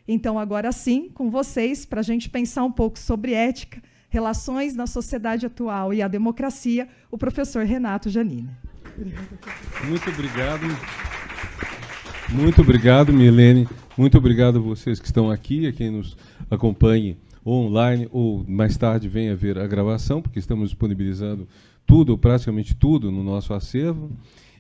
Então, agora sim, com vocês, para a gente pensar um pouco sobre ética, relações na sociedade atual e a democracia, o professor Renato Giannini. Muito obrigado. Muito obrigado, Milene. Muito obrigado a vocês que estão aqui, a quem nos acompanhe ou online, ou mais tarde venha ver a gravação, porque estamos disponibilizando tudo, praticamente tudo, no nosso acervo.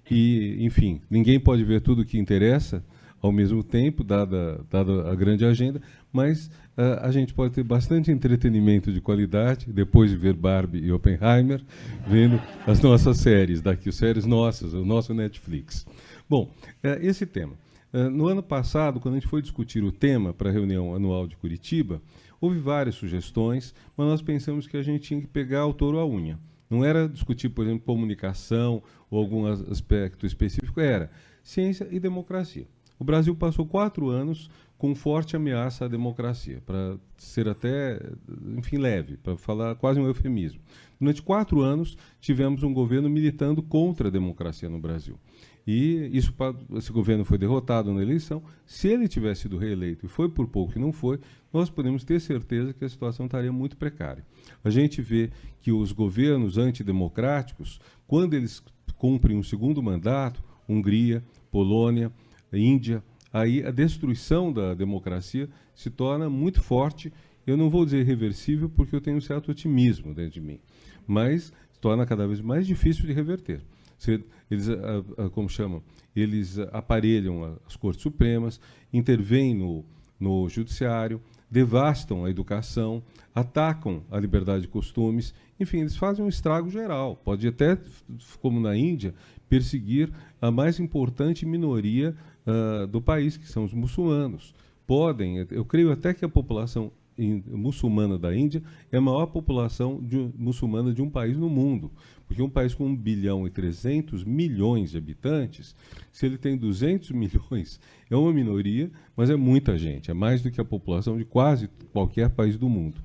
E, enfim, ninguém pode ver tudo o que interessa ao mesmo tempo, dada a grande agenda, mas a gente pode ter bastante entretenimento de qualidade, depois de ver Barbie e Oppenheimer, vendo as nossas séries daqui, as séries nossas, o nosso Netflix. Bom, esse tema. No ano passado, quando a gente foi discutir o tema para a reunião anual de Curitiba, houve várias sugestões, mas nós pensamos que a gente tinha que pegar o touro à unha. Não era discutir, por exemplo, comunicação ou algum aspecto específico, era ciência e democracia. O Brasil passou 4 anos com forte ameaça à democracia, para ser até, enfim, leve, para falar quase um eufemismo. Durante 4 anos, tivemos um governo militando contra a democracia no Brasil. E esse governo foi derrotado na eleição. Se ele tivesse sido reeleito, e foi por pouco que não foi, nós podemos ter certeza que a situação estaria muito precária. A gente vê que os governos antidemocráticos, quando eles cumprem um segundo mandato, Hungria, Polônia, Índia, aí a destruição da democracia se torna muito forte. Eu não vou dizer irreversível, porque eu tenho um certo otimismo dentro de mim, mas se torna cada vez mais difícil de reverter. Eles, como chamam, eles aparelham as Cortes Supremas, intervêm no Judiciário, devastam a educação, atacam a liberdade de costumes, enfim, eles fazem um estrago geral. Pode até, como na Índia, perseguir a mais importante minoria do país, que são os muçulmanos. Eu creio até que a população muçulmana da Índia é a maior população muçulmana de um país no mundo, porque um país com 1,3 bilhão de habitantes, se ele tem 200 milhões, é uma minoria, mas é muita gente, é mais do que a população de quase qualquer país do mundo.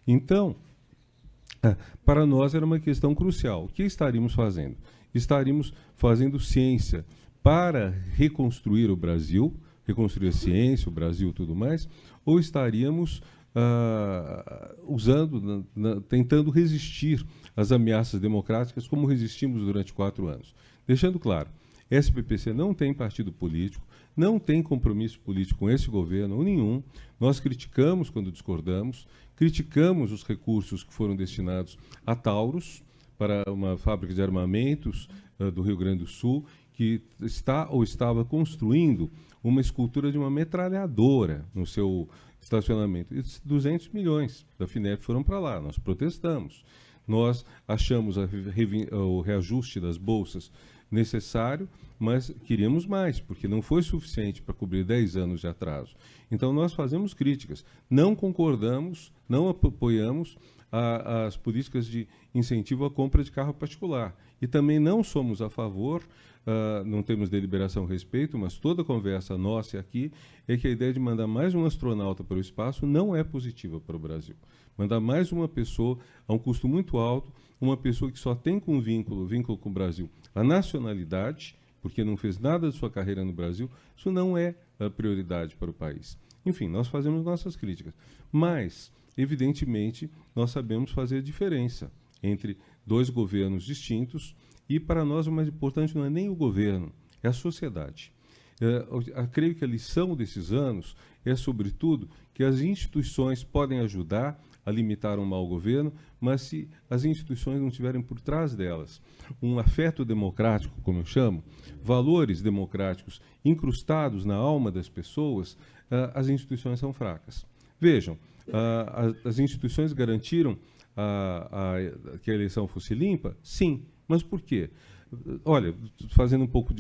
Então, para nós era uma questão crucial. O que estaríamos fazendo? Estaríamos fazendo ciência para reconstruir o Brasil, reconstruir a ciência, o Brasil e tudo mais, ou estaríamos tentando resistir às ameaças democráticas como resistimos durante 4 anos. Deixando claro, SPPC não tem partido político, não tem compromisso político com esse governo ou nenhum. Nós criticamos quando discordamos, criticamos os recursos que foram destinados a Taurus, para uma fábrica de armamentos do Rio Grande do Sul, que está ou estava construindo uma escultura de uma metralhadora no seu estacionamento. E 200 milhões da FINEP foram para lá, nós protestamos. Nós achamos o reajuste das bolsas necessário, mas queríamos mais, porque não foi suficiente para cobrir 10 anos de atraso. Então, nós fazemos críticas. Não concordamos, não apoiamos as políticas de incentivo à compra de carro particular. E também não somos a favor, não temos deliberação a respeito, mas toda a conversa nossa aqui é que a ideia de mandar mais um astronauta para o espaço não é positiva para o Brasil. Mandar mais uma pessoa a um custo muito alto, uma pessoa que só tem com vínculo com o Brasil a nacionalidade, porque não fez nada de sua carreira no Brasil, isso não é a prioridade para o país. Enfim, nós fazemos nossas críticas, mas, evidentemente, nós sabemos fazer diferença entre 2 governos distintos e, para nós, o mais importante não é nem o governo, é a sociedade. Eu creio que a lição desses anos é, sobretudo, que as instituições podem ajudar a limitar um mau governo, mas se as instituições não tiverem por trás delas um afeto democrático, como eu chamo, valores democráticos incrustados na alma das pessoas, as instituições são fracas. Vejam, as instituições garantiram que a eleição fosse limpa? Sim. Mas por quê? Olha, fazendo um pouco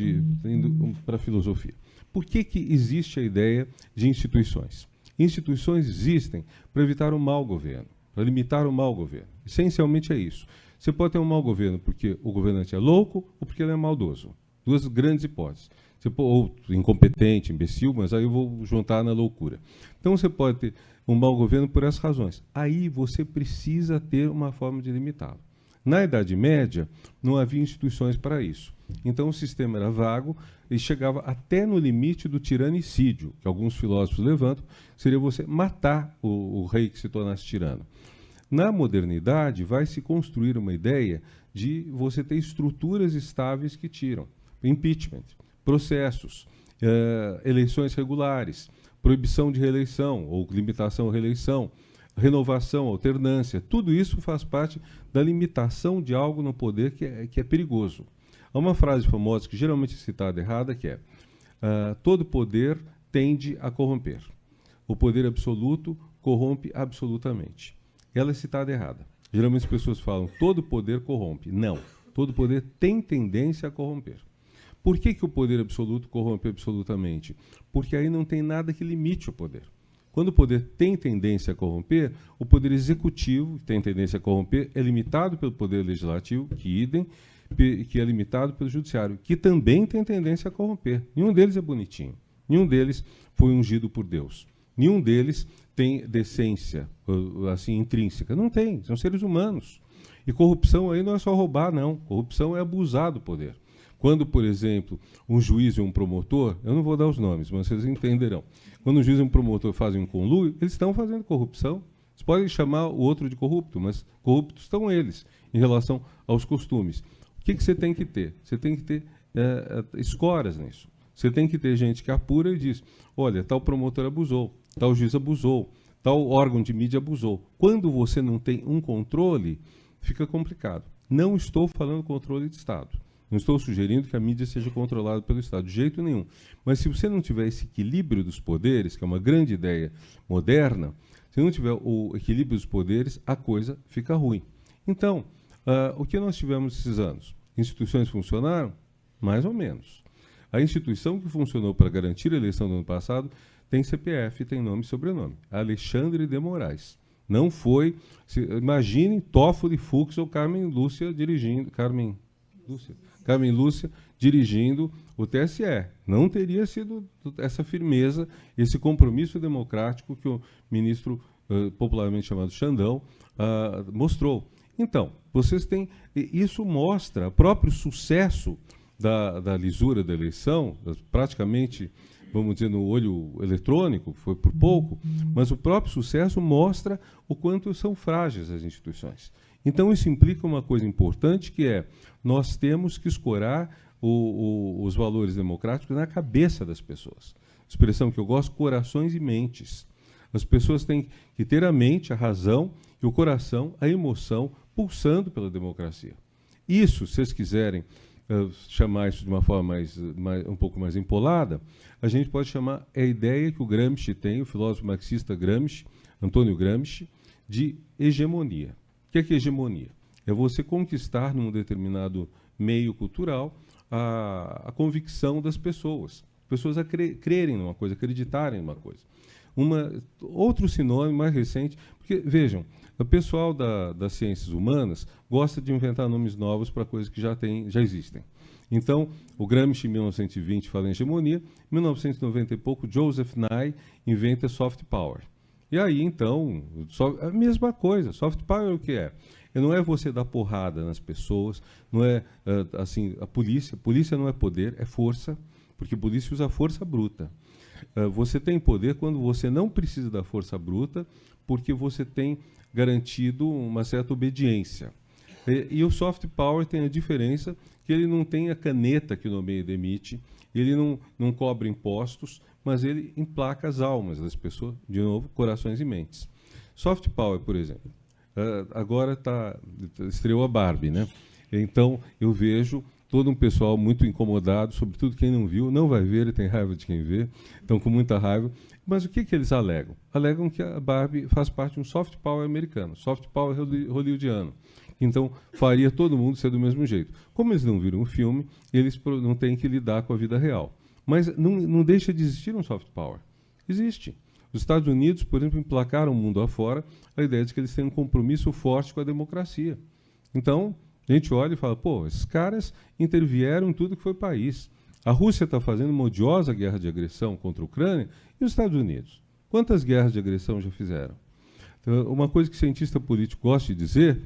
indo para a filosofia. Por que existe a ideia de instituições? Instituições existem para evitar o mau governo, para limitar o mau governo. Essencialmente é isso. Você pode ter um mau governo porque o governante é louco ou porque ele é maldoso. 2 grandes hipóteses. Ou incompetente, imbecil, mas aí eu vou juntar na loucura. Então você pode ter um mau governo por essas razões. Aí você precisa ter uma forma de limitá-lo. Na Idade Média, não havia instituições para isso. Então o sistema era vago e chegava até no limite do tiranicídio, que alguns filósofos levantam, seria você matar o rei que se tornasse tirano. Na modernidade, vai se construir uma ideia de você ter estruturas estáveis que tiram. Impeachment, processos, eleições regulares, proibição de reeleição ou limitação à reeleição, renovação, alternância, tudo isso faz parte da limitação de algo no poder que é perigoso. Há uma frase famosa que geralmente é citada errada, que é todo poder tende a corromper. O poder absoluto corrompe absolutamente. Ela é citada errada. Geralmente as pessoas falam, todo poder corrompe. Não, todo poder tem tendência a corromper. Por que o poder absoluto corrompe absolutamente? Porque aí não tem nada que limite o poder. Quando o poder tem tendência a corromper, o poder executivo, que tem tendência a corromper, é limitado pelo poder legislativo, que é limitado pelo judiciário, que também tem tendência a corromper. Nenhum deles é bonitinho. Nenhum deles foi ungido por Deus. Nenhum deles tem decência assim, intrínseca. Não tem, são seres humanos. E corrupção aí não é só roubar, não. Corrupção é abusar do poder. Quando, por exemplo, um juiz e um promotor, eu não vou dar os nomes, mas vocês entenderão. Quando um juiz e um promotor fazem um conluio, eles estão fazendo corrupção. Vocês podem chamar o outro de corrupto, mas corruptos estão eles, em relação aos costumes. O que você tem que ter? Você tem que ter escoras nisso. Você tem que ter gente que apura e diz, olha, tal promotor abusou, tal juiz abusou, tal órgão de mídia abusou. Quando você não tem um controle, fica complicado. Não estou falando controle de Estado. Não estou sugerindo que a mídia seja controlada pelo Estado, de jeito nenhum. Mas se você não tiver esse equilíbrio dos poderes, que é uma grande ideia moderna, se não tiver o equilíbrio dos poderes, a coisa fica ruim. Então, o que nós tivemos esses anos? Instituições funcionaram? Mais ou menos. A instituição que funcionou para garantir a eleição do ano passado tem CPF, tem nome e sobrenome. Alexandre de Moraes. Não foi... Imagine Toffoli, Fux ou Carmen Lúcia dirigindo... Carmen Lúcia dirigindo o TSE. Não teria sido essa firmeza, esse compromisso democrático que o ministro, popularmente chamado Xandão, mostrou. Então, vocês têm... Isso mostra o próprio sucesso da lisura da eleição, praticamente, vamos dizer, no olho eletrônico, foi por pouco, mas o próprio sucesso mostra o quanto são frágeis as instituições. Então, isso implica uma coisa importante, que é nós temos que escorar os valores democráticos na cabeça das pessoas. Expressão que eu gosto, corações e mentes. As pessoas têm que ter a mente, a razão, e o coração, a emoção, pulsando pela democracia. Isso, se vocês quiserem chamar isso de uma forma um pouco mais empolada, a gente pode chamar a ideia que o Gramsci tem, o filósofo marxista Gramsci, Antônio Gramsci, de hegemonia. O que é hegemonia? É você conquistar num determinado meio cultural a convicção das pessoas. Pessoas a crerem numa coisa, acreditarem numa coisa. Outro sinônimo mais recente, porque, vejam, o pessoal das ciências humanas gosta de inventar nomes novos para coisas que já existem. Então, o Gramsci, em 1920, fala em hegemonia, em 1990 e pouco, Joseph Nye inventa soft power. E aí, então, a mesma coisa. Soft power o que é? Não é você dar porrada nas pessoas, não é assim, a polícia. Polícia não é poder, é força, porque a polícia usa força bruta. Você tem poder quando você não precisa da força bruta, porque você tem garantido uma certa obediência. E o soft power tem a diferença que ele não tem a caneta que nomeia e demite, ele não cobra impostos, mas ele emplaca as almas das pessoas, de novo, corações e mentes. Soft power, por exemplo, agora estreou a Barbie, né? Então, eu vejo todo um pessoal muito incomodado, sobretudo quem não viu, não vai ver, ele tem raiva de quem vê, estão com muita raiva. Mas o que eles alegam? Alegam que a Barbie faz parte de um soft power americano, soft power hollywoodiano. Então, faria todo mundo ser do mesmo jeito. Como eles não viram o filme, eles não têm que lidar com a vida real. Mas não deixa de existir um soft power. Existe. Os Estados Unidos, por exemplo, emplacaram o mundo afora a ideia de que eles têm um compromisso forte com a democracia. Então, a gente olha e fala, pô, esses caras intervieram em tudo que foi país. A Rússia está fazendo uma odiosa guerra de agressão contra a Ucrânia e os Estados Unidos. Quantas guerras de agressão já fizeram? Então, uma coisa que cientista político gosta de dizer,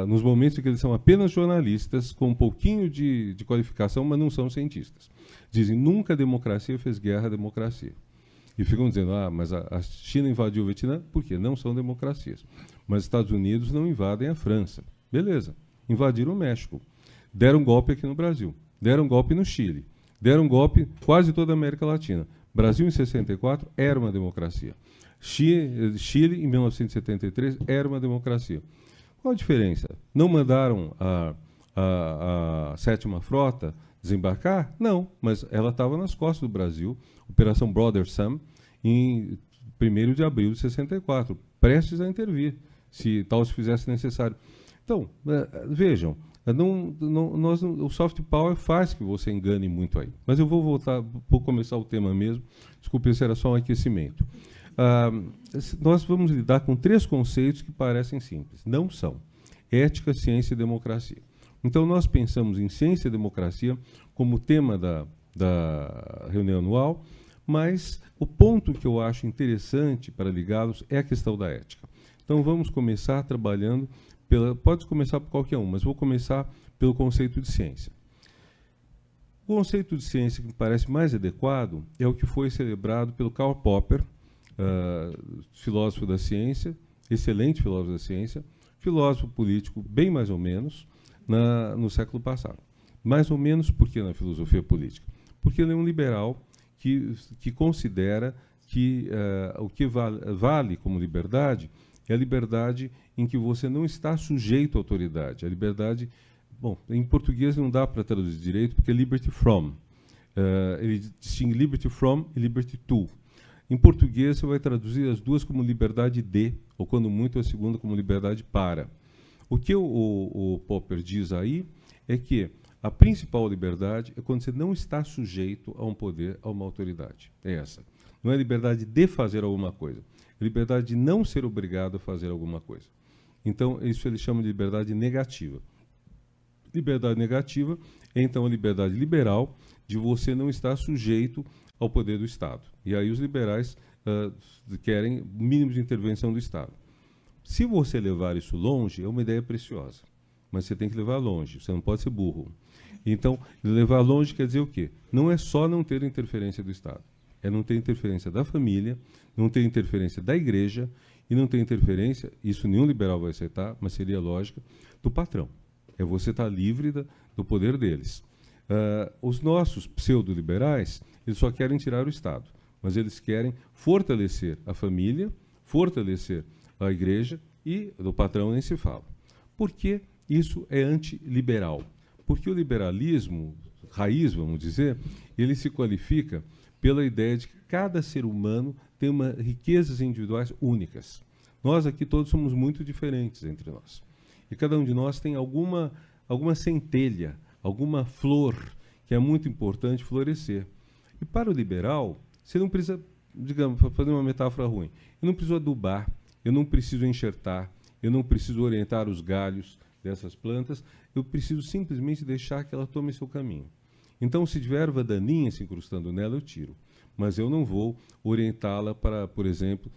nos momentos em que eles são apenas jornalistas, com um pouquinho de qualificação, mas não são cientistas. Dizem, nunca a democracia fez guerra à democracia. E ficam dizendo, mas a China invadiu o Vietnã, por quê? Não são democracias. Mas os Estados Unidos não invadem a França. Beleza, invadiram o México. Deram golpe aqui no Brasil. Deram golpe no Chile. Deram golpe quase toda a América Latina. Brasil, em 64, era uma democracia. Chile, em 1973, era uma democracia. Qual a diferença? Não mandaram a 7ª Frota desembarcar? Não, mas ela estava nas costas do Brasil, Operação Brother Sam, em 1º de abril de 64, prestes a intervir, se tal se fizesse necessário. Então, vejam, o soft power faz que você engane muito aí. Mas eu vou começar o tema mesmo. Desculpe, esse era só um aquecimento. Nós vamos lidar com 3 conceitos que parecem simples. Não são. Ética, ciência e democracia. Então, nós pensamos em ciência e democracia como tema da reunião anual, mas o ponto que eu acho interessante para ligá-los é a questão da ética. Então, vamos começar trabalhando pode começar por qualquer um, mas vou começar pelo conceito de ciência. O conceito de ciência que me parece mais adequado é o que foi celebrado pelo Karl Popper, filósofo da ciência, excelente filósofo da ciência, filósofo político bem mais ou menos no século passado. Mais ou menos por que na filosofia política? Porque ele é um liberal que considera que o que vale como liberdade é a liberdade em que você não está sujeito à autoridade. A liberdade, bom, em português não dá para traduzir direito, porque é liberty from. Ele distingue liberty from e liberty to. Em português, você vai traduzir as duas como liberdade de, ou quando muito, a segunda como liberdade para. O que o Popper diz aí é que a principal liberdade é quando você não está sujeito a um poder, a uma autoridade. É essa. Não é liberdade de fazer alguma coisa. É liberdade de não ser obrigado a fazer alguma coisa. Então, isso ele chama de liberdade negativa. Liberdade negativa é, então, a liberdade liberal de você não estar sujeito ao poder do Estado. E aí os liberais querem mínimos de intervenção do Estado. Se você levar isso longe, é uma ideia preciosa. Mas você tem que levar longe, você não pode ser burro. Então, levar longe quer dizer o quê? Não é só não ter interferência do Estado. É não ter interferência da família, não ter interferência da igreja e não ter interferência, isso nenhum liberal vai aceitar, mas seria lógica, do patrão. É você estar livre do poder deles. Os nossos pseudo-liberais, eles só querem tirar o Estado, mas eles querem fortalecer a família, fortalecer a igreja e do patrão nem se fala. Por que isso é antiliberal? Porque o liberalismo, raiz, vamos dizer, ele se qualifica pela ideia de que cada ser humano tem riquezas individuais únicas. Nós aqui todos somos muito diferentes entre nós. E cada um de nós tem alguma centelha, alguma flor que é muito importante florescer. E para o liberal, você não precisa, digamos, para fazer uma metáfora ruim, eu não preciso adubar, eu não preciso enxertar, eu não preciso orientar os galhos dessas plantas, eu preciso simplesmente deixar que ela tome seu caminho. Então, se tiver erva daninha se incrustando nela, eu tiro. Mas eu não vou orientá-la para, por exemplo,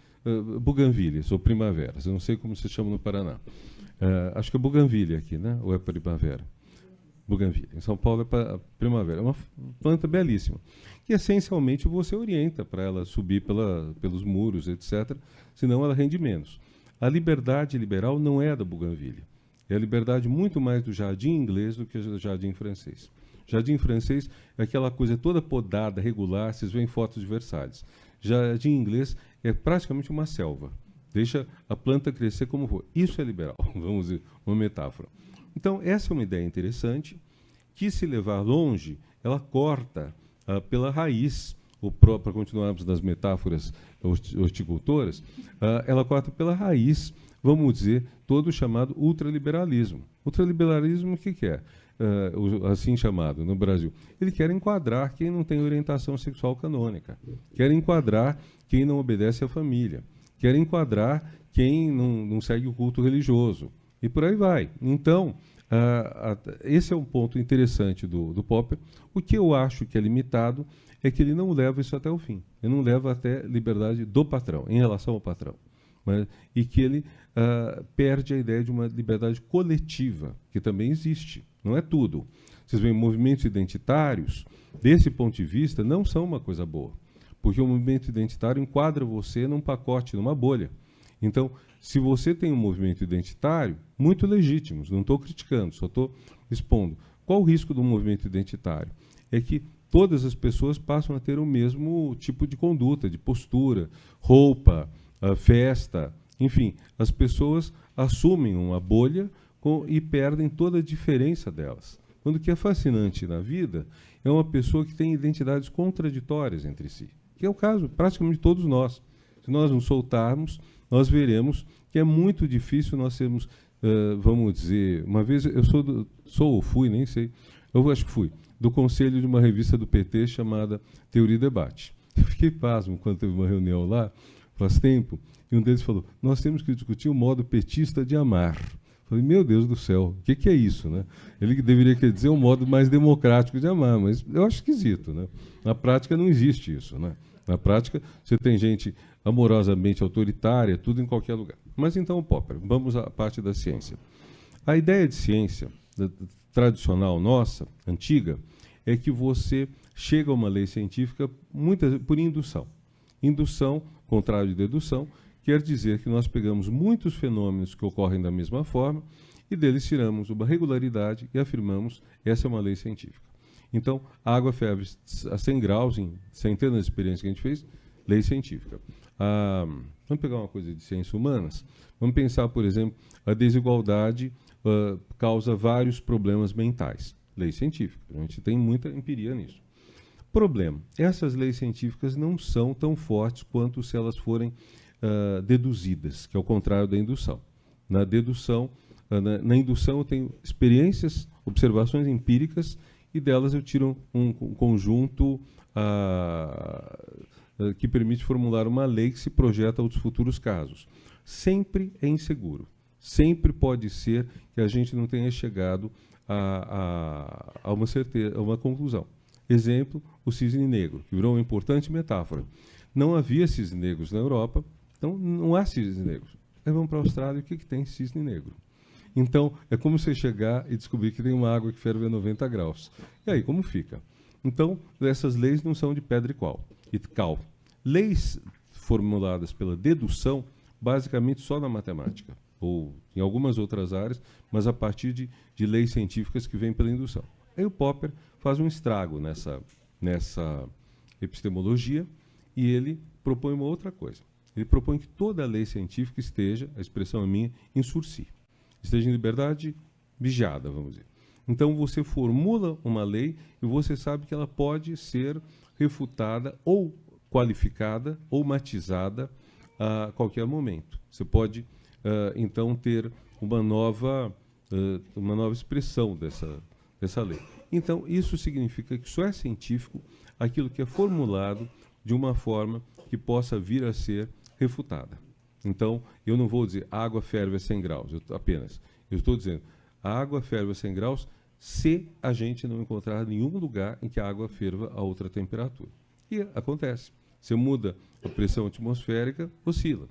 buganvílias ou primaveras. Eu não sei como se chama no Paraná. Acho que é buganvília aqui, né? Ou é primavera? Buganvília. Em São Paulo é para primavera. É uma planta belíssima. Que, essencialmente, você orienta para ela subir pelos muros, etc. Senão ela rende menos. A liberdade liberal não é a da buganvília. É a liberdade muito mais do jardim inglês do que do jardim francês. Jardim francês é aquela coisa toda podada, regular, vocês veem fotos de Versalhes. Jardim inglês é praticamente uma selva. Deixa a planta crescer como for. Isso é liberal, vamos dizer, uma metáfora. Então, essa é uma ideia interessante, que se levar longe, ela corta pela raiz, para continuarmos nas metáforas horticultoras, ela corta pela raiz, vamos dizer, todo o chamado ultraliberalismo. Ultraliberalismo, o que é? Assim chamado no Brasil. Ele quer enquadrar quem não tem orientação sexual canônica, quer enquadrar quem não obedece à família, quer enquadrar quem não segue o culto religioso, e por aí vai. Então, esse é um ponto interessante do Popper. O que eu acho que é limitado é que ele não leva isso até o fim. Ele não leva até liberdade do patrão, em relação ao patrão. e que ele perde a ideia de uma liberdade coletiva, que também existe. Não é tudo. Vocês veem, movimentos identitários, desse ponto de vista, não são uma coisa boa, porque o movimento identitário enquadra você num pacote, numa bolha. Então, se você tem um movimento identitário, muito legítimo, não estou criticando, só estou expondo. Qual o risco do movimento identitário? É que todas as pessoas passam a ter o mesmo tipo de conduta, de postura, roupa, festa, enfim, as pessoas assumem uma bolha e perdem toda a diferença delas. Quando o que é fascinante na vida é uma pessoa que tem identidades contraditórias entre si, que é o caso praticamente de todos nós. Se nós nos soltarmos, nós veremos que é muito difícil nós sermos, vamos dizer, uma vez eu sou ou fui, nem sei, eu acho que fui, do conselho de uma revista do PT chamada Teoria e Debate. Eu fiquei pasmo quando teve uma reunião lá, faz tempo, e um deles falou, nós temos que discutir o modo petista de amar. Eu falei, meu Deus do céu, o que é isso, né? Ele deveria querer dizer um modo mais democrático de amar, mas eu acho esquisito, né? Na prática não existe isso, né? Na prática, você tem gente amorosamente autoritária, tudo em qualquer lugar. Mas então, Popper, vamos à parte da ciência. A ideia de ciência tradicional nossa, antiga, é que você chega a uma lei científica por indução. Indução, contrário de dedução, quer dizer que nós pegamos muitos fenômenos que ocorrem da mesma forma e deles tiramos uma regularidade e afirmamos essa é uma lei científica. Então, a água ferve a 100 graus, em centenas de experiências que a gente fez, lei científica. Vamos pegar uma coisa de ciências humanas? Vamos pensar, por exemplo, a desigualdade causa vários problemas mentais. Lei científica. A gente tem muita empiria nisso. Problema. Essas leis científicas não são tão fortes quanto se elas forem deduzidas, que é o contrário da indução. Na dedução, na indução eu tenho experiências, observações empíricas, e delas eu tiro um conjunto que permite formular uma lei que se projeta aos futuros casos. Sempre é inseguro. Sempre pode ser que a gente não tenha chegado a uma certeza, a uma conclusão. Exemplo, o cisne negro, que virou uma importante metáfora. Não havia cisnes negros na Europa, então não há cisnes negros. Aí vamos para a Austrália, o que tem cisne negro? Então, é como você chegar e descobrir que tem uma água que ferve a 90 graus. E aí, como fica? Então, essas leis não são de pedra e cal. Leis formuladas pela dedução, basicamente só na matemática, ou em algumas outras áreas, mas a partir de leis científicas que vêm pela indução. Aí o Popper faz um estrago nessa epistemologia e ele propõe uma outra coisa. Ele propõe que toda lei científica esteja, a expressão é minha, em sursi. Esteja em liberdade vigiada, vamos dizer. Então você formula uma lei e você sabe que ela pode ser refutada ou qualificada ou matizada a qualquer momento. Você pode, então, ter uma nova expressão dessa lei. Então, isso significa que só é científico aquilo que é formulado de uma forma que possa vir a ser refutada. Então, eu não vou dizer a água ferve a 100 graus, eu estou dizendo a água ferve a 100 graus se a gente não encontrar nenhum lugar em que a água ferva a outra temperatura. E acontece. Você muda a pressão atmosférica, oscila.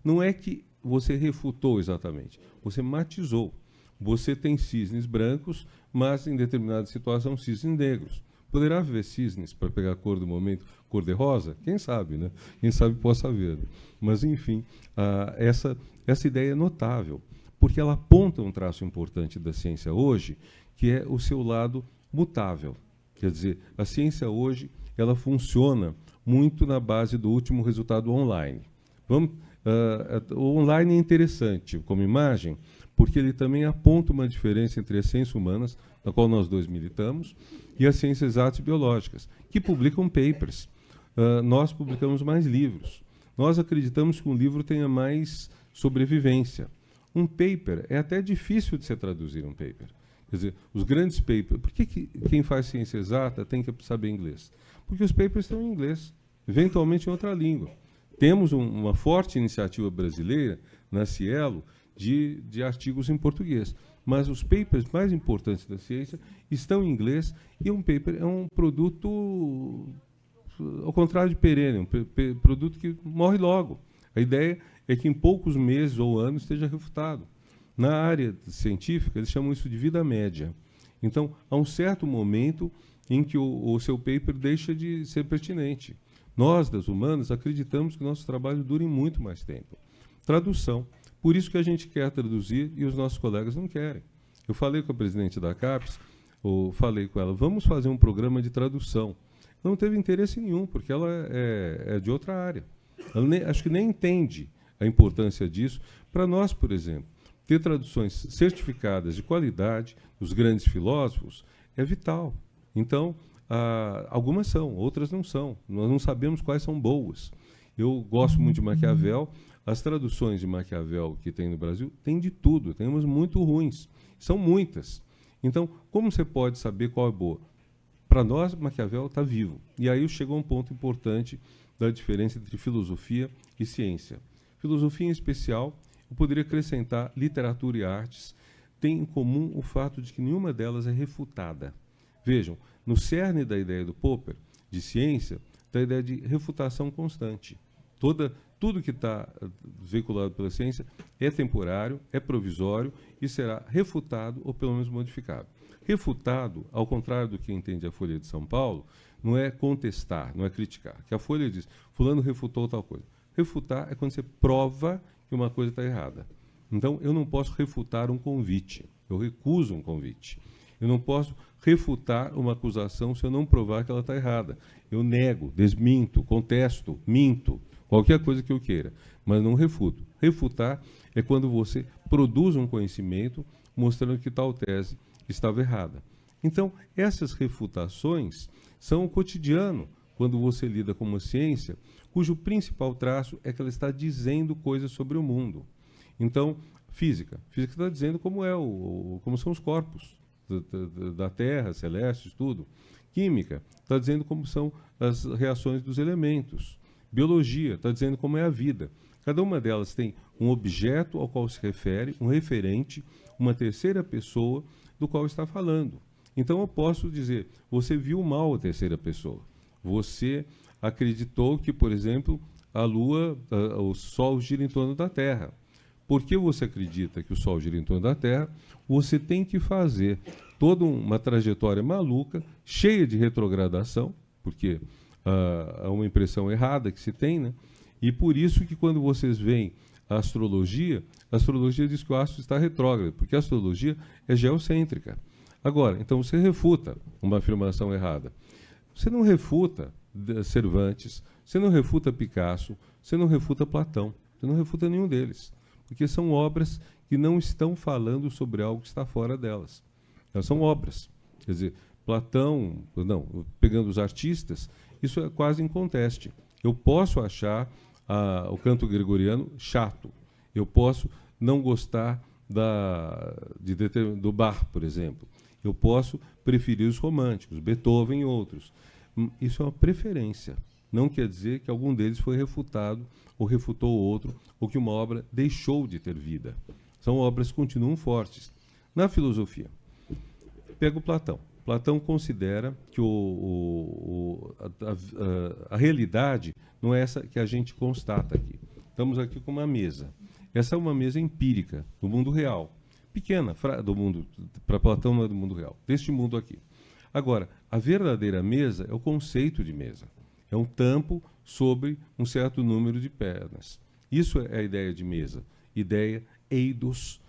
Não é que você refutou exatamente, você matizou. Você tem cisnes brancos, mas em determinada situação cisnes negros. Poderá haver cisnes, para pegar a cor do momento, cor de rosa? Quem sabe, né? Quem sabe possa haver. Né? Mas, enfim, essa ideia é notável, porque ela aponta um traço importante da ciência hoje, que é o seu lado mutável. Quer dizer, a ciência hoje ela funciona muito na base do último resultado online. O online é interessante como imagem, porque ele também aponta uma diferença entre as ciências humanas, na qual nós dois militamos, e as ciências exatas e biológicas, que publicam papers. Nós publicamos mais livros. Nós acreditamos que um livro tenha mais sobrevivência. Um paper é até difícil de se traduzir um paper. Quer dizer, os grandes papers... Por que quem faz ciência exata tem que saber inglês? Porque os papers estão em inglês, eventualmente em outra língua. Temos uma forte iniciativa brasileira, na Cielo, de artigos em português. Mas os papers mais importantes da ciência estão em inglês e um paper é um produto, ao contrário de perene, um produto que morre logo. A ideia é que em poucos meses ou anos esteja refutado. Na área científica, eles chamam isso de vida média. Então, há um certo momento em que o seu paper deixa de ser pertinente. Nós, das humanas, acreditamos que nosso trabalho dure muito mais tempo. Tradução. Por isso que a gente quer traduzir e os nossos colegas não querem. Eu falei com a presidente da CAPES, falei com ela, vamos fazer um programa de tradução. Não teve interesse nenhum, porque ela é de outra área. Ela acho que nem entende a importância disso. Para nós, por exemplo, ter traduções certificadas de qualidade dos grandes filósofos é vital. Então, algumas são, outras não são. Nós não sabemos quais são boas. Eu gosto muito de Maquiavel. As traduções de Maquiavel que tem no Brasil tem de tudo. Tem umas muito ruins. São muitas. Então, como você pode saber qual é boa? Para nós, Maquiavel está vivo. E aí chegou um ponto importante da diferença entre filosofia e ciência. Filosofia, em especial, eu poderia acrescentar literatura e artes, tem em comum o fato de que nenhuma delas é refutada. Vejam, no cerne da ideia do Popper, de ciência, está a ideia de refutação constante. Tudo que está veiculado pela ciência é temporário, é provisório e será refutado ou pelo menos modificado. Refutado, ao contrário do que entende a Folha de São Paulo, não é contestar, não é criticar. Que a Folha diz, fulano refutou tal coisa. Refutar é quando você prova que uma coisa está errada. Então, eu não posso refutar um convite, eu recuso um convite. Eu não posso refutar uma acusação se eu não provar que ela está errada. Eu nego, desminto, contesto, minto, qualquer coisa que eu queira, mas não refuto. Refutar é quando você produz um conhecimento mostrando que tal tese estava errada. Então, essas refutações são o cotidiano quando você lida com uma ciência cujo principal traço é que ela está dizendo coisas sobre o mundo. Então, física está dizendo como como são os corpos da Terra, celestes, tudo. Química está dizendo como são as reações dos elementos. Biologia está dizendo como é a vida. Cada uma delas tem um objeto ao qual se refere, um referente, uma terceira pessoa do qual está falando. Então eu posso dizer, você viu mal a terceira pessoa. Você acreditou que, por exemplo, a Lua, o Sol gira em torno da Terra. Porque você acredita que o Sol gira em torno da Terra, você tem que fazer toda uma trajetória maluca, cheia de retrogradação, porque é uma impressão errada que se tem, né? E por isso que quando vocês veem a astrologia diz que o astro está retrógrado, porque a astrologia é geocêntrica. Agora, então você refuta uma afirmação errada. Você não refuta Cervantes, você não refuta Picasso, você não refuta Platão, você não refuta nenhum deles, porque são obras que não estão falando sobre algo que está fora delas. Elas são obras. Quer dizer, Platão, não, pegando os artistas, isso é quase inconteste. Eu posso achar o canto gregoriano chato. Eu posso não gostar do Bach, por exemplo. Eu posso preferir os românticos, Beethoven e outros. Isso é uma preferência. Não quer dizer que algum deles foi refutado, ou refutou o outro, ou que uma obra deixou de ter vida. São obras que continuam fortes. Na filosofia, pega o Platão. Platão considera que a realidade não é essa que a gente constata aqui. Estamos aqui com uma mesa. Essa é uma mesa empírica, do mundo real. Pequena, do mundo, para Platão não é do mundo real, deste mundo aqui. Agora, a verdadeira mesa é o conceito de mesa. É um tampo sobre um certo número de pernas. Isso é a ideia de mesa. Ideia, eidos,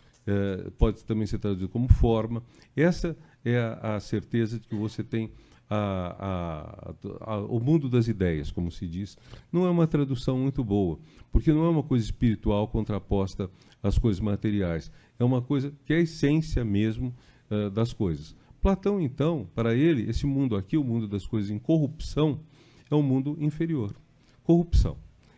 pode também ser traduzido como forma. Essa é a certeza de que você tem o mundo das ideias, como se diz. Não é uma tradução muito boa, porque não é uma coisa espiritual contraposta às coisas materiais. É uma coisa que é a essência mesmo das coisas. Platão, então, para ele, esse mundo aqui, o mundo das coisas em corrupção, é um mundo inferior. Corrupção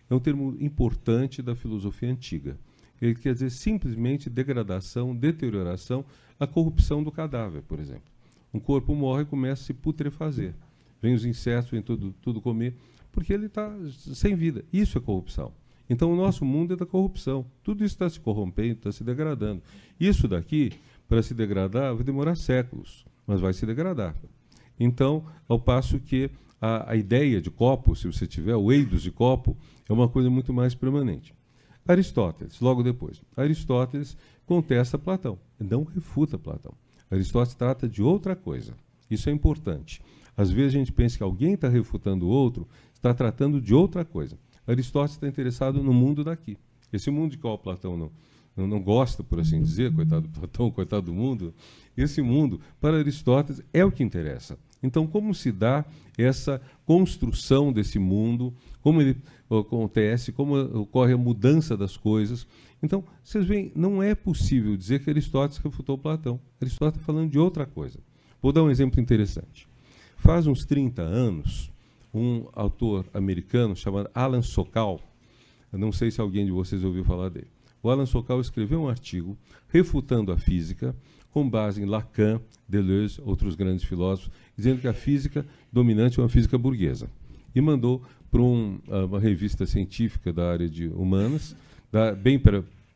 é um termo importante da filosofia antiga. Ele quer dizer simplesmente degradação, deterioração, a corrupção do cadáver, por exemplo. Um corpo morre e começa a se putrefazer. Vem os insetos, vem tudo comer, porque ele está sem vida. Isso é corrupção. Então o nosso mundo é da corrupção. Tudo isso está se corrompendo, está se degradando. Isso daqui, para se degradar, vai demorar séculos, mas vai se degradar. Então, ao passo que a ideia de copo, se você tiver, o eidos de copo, é uma coisa muito mais permanente. Aristóteles, logo depois. Aristóteles contesta Platão, não refuta Platão. Aristóteles trata de outra coisa. Isso é importante. Às vezes a gente pensa que alguém está refutando o outro, está tratando de outra coisa. Aristóteles está interessado no mundo daqui. Esse mundo de qual Platão não gosta, por assim dizer, coitado do Platão, coitado do mundo, esse mundo, para Aristóteles, é o que interessa. Então, como se dá essa construção desse mundo, como ele acontece, como ocorre a mudança das coisas. Então, vocês veem, não é possível dizer que Aristóteles refutou Platão. Aristóteles está falando de outra coisa. Vou dar um exemplo interessante. Faz uns 30 anos, um autor americano chamado Alan Sokal, eu não sei se alguém de vocês ouviu falar dele. O Alan Sokal escreveu um artigo refutando a física, com base em Lacan, Deleuze, outros grandes filósofos, dizendo que a física dominante é uma física burguesa. E mandou para uma revista científica da área de humanas, bem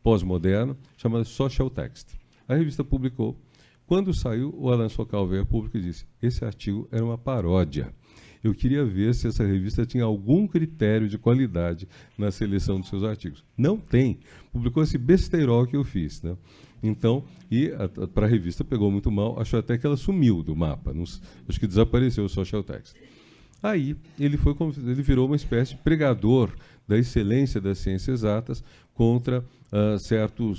pós-moderna, chamada Social Text. A revista publicou. Quando saiu, o Alan Sokal veio a público e disse: esse artigo era uma paródia. Eu queria ver se essa revista tinha algum critério de qualidade na seleção dos seus artigos. Não tem. Publicou esse besteirol que eu fiz, né? Então, para a revista pegou muito mal, achou até que ela sumiu do mapa. Acho que desapareceu o Social Text. Aí, ele virou uma espécie de pregador da excelência das ciências exatas contra um certo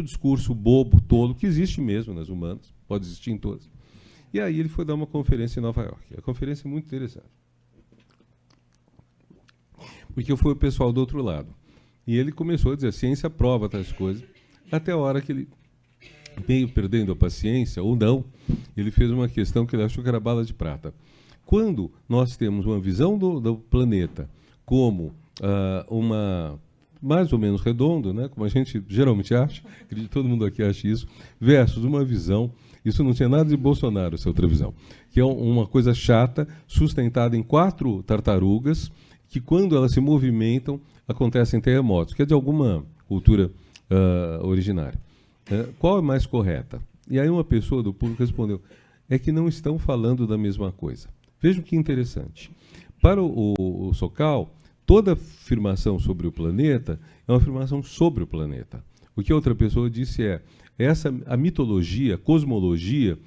discurso bobo, tolo, que existe mesmo nas humanas, pode existir em todas. E aí ele foi dar uma conferência em Nova York. A conferência é muito interessante. Porque foi o pessoal do outro lado. E ele começou a dizer: a ciência prova tais coisas, até a hora que ele, meio perdendo a paciência, ou não, ele fez uma questão que ele achou que era bala de prata. Quando nós temos uma visão do planeta como uma mais ou menos redondo, né, como a gente geralmente acha, acredito que todo mundo aqui acha isso, versus uma visão, isso não tinha nada de Bolsonaro, essa outra visão, que é uma coisa chata, sustentada em 4 tartarugas, que quando elas se movimentam, acontecem terremotos, que é de alguma cultura originária. Qual é mais correta? E aí uma pessoa do público respondeu: é que não estão falando da mesma coisa. Vejam que interessante. Para o Sokal, toda afirmação sobre o planeta é uma afirmação sobre o planeta. O que a outra pessoa disse a mitologia, a cosmologia,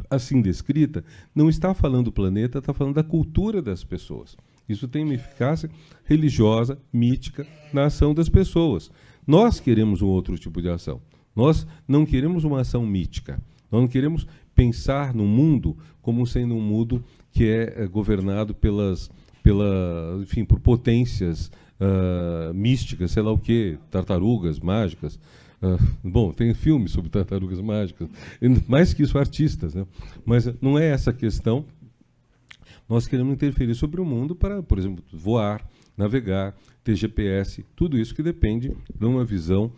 assim descrita, não está falando do planeta, está falando da cultura das pessoas. Isso tem uma eficácia religiosa, mítica, na ação das pessoas. Nós queremos um outro tipo de ação. Nós não queremos uma ação mítica. Nós não queremos pensar no mundo como sendo um mundo que é governado por potências místicas, sei lá o quê, tartarugas mágicas. Bom, tem filmes sobre tartarugas mágicas, mais que isso, artistas, né? Mas não é essa a questão. Nós queremos interferir sobre o mundo para, por exemplo, voar, navegar, ter GPS, tudo isso que depende de uma visão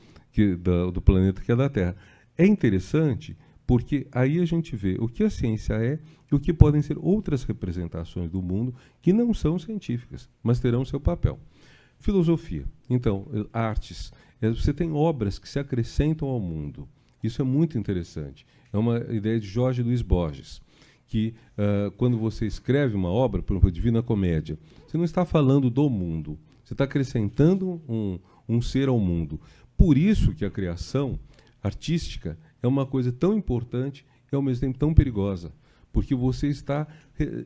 do planeta que é da Terra. É interessante porque aí a gente vê o que a ciência é e o que podem ser outras representações do mundo que não são científicas, mas terão seu papel. Filosofia. Então, artes. Você tem obras que se acrescentam ao mundo. Isso é muito interessante. É uma ideia de Jorge Luiz Borges, que quando você escreve uma obra, por exemplo, Divina Comédia, você não está falando do mundo, você está acrescentando um ser ao mundo. Por isso que a criação artística é uma coisa tão importante e, ao mesmo tempo, tão perigosa, porque você está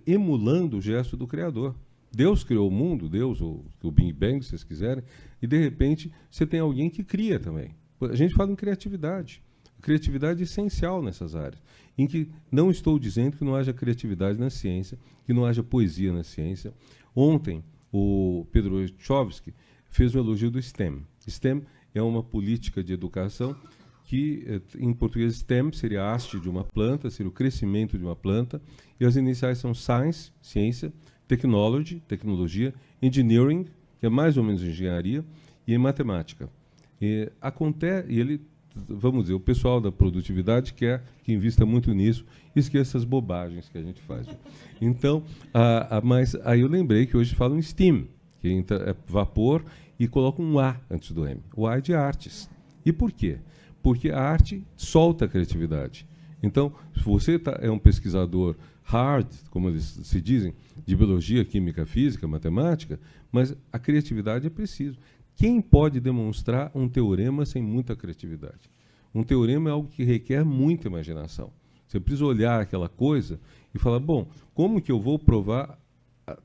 emulando o gesto do Criador. Deus criou o mundo, Deus, ou o Big Bang, se vocês quiserem, e, de repente, você tem alguém que cria também. A gente fala em criatividade. Criatividade é essencial nessas áreas, em que não estou dizendo que não haja criatividade na ciência, que não haja poesia na ciência. Ontem, o Pedro Wojciechowski fez um elogio do STEM. STEM é uma política de educação que, em português, STEM seria a haste de uma planta, seria o crescimento de uma planta, e as iniciais são Science, ciência, Technology, tecnologia, Engineering, que é mais ou menos engenharia, e matemática. E ele, vamos dizer, o pessoal da produtividade quer que invista muito nisso e esqueça as bobagens que a gente faz. Então, mas aí eu lembrei que hoje falam em STEAM, que é vapor, e colocam um A antes do M. O A é de artes. E por quê? Porque a arte solta a criatividade. Então, se você é um pesquisador hard, como eles se dizem, de biologia, química, física, matemática, mas a criatividade é preciso. Quem pode demonstrar um teorema sem muita criatividade? Um teorema é algo que requer muita imaginação. Você precisa olhar aquela coisa e falar, bom, como que eu vou provar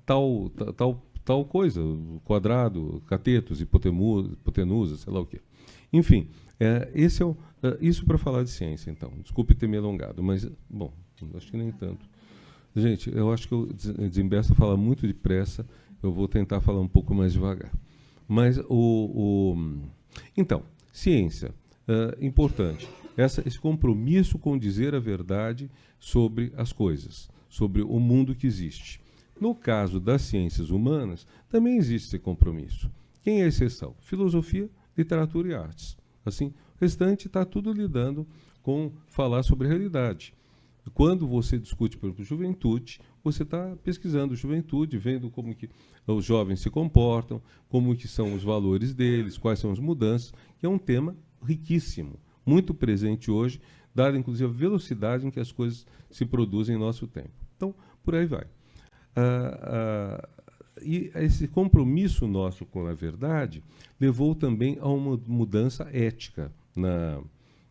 tal coisa, quadrado, catetos, hipotenusa, sei lá o quê. Enfim, isso para falar de ciência, então. Desculpe ter me alongado, mas, bom, acho que nem tanto. Gente, eu acho que o Desemberto fala muito depressa, eu vou tentar falar um pouco mais devagar. Mas, então, ciência, importante. Esse compromisso com dizer a verdade sobre as coisas, sobre o mundo que existe. No caso das ciências humanas, também existe esse compromisso. Quem é a exceção? Filosofia, literatura e artes. Assim, o restante está tudo lidando com falar sobre a realidade. Quando você discute, por exemplo, juventude, você está pesquisando juventude, vendo como que os jovens se comportam, como que são os valores deles, quais são as mudanças, que é um tema riquíssimo, muito presente hoje, dada inclusive a velocidade em que as coisas se produzem em nosso tempo. Então, por aí vai. E esse compromisso nosso com a verdade levou também a uma mudança ética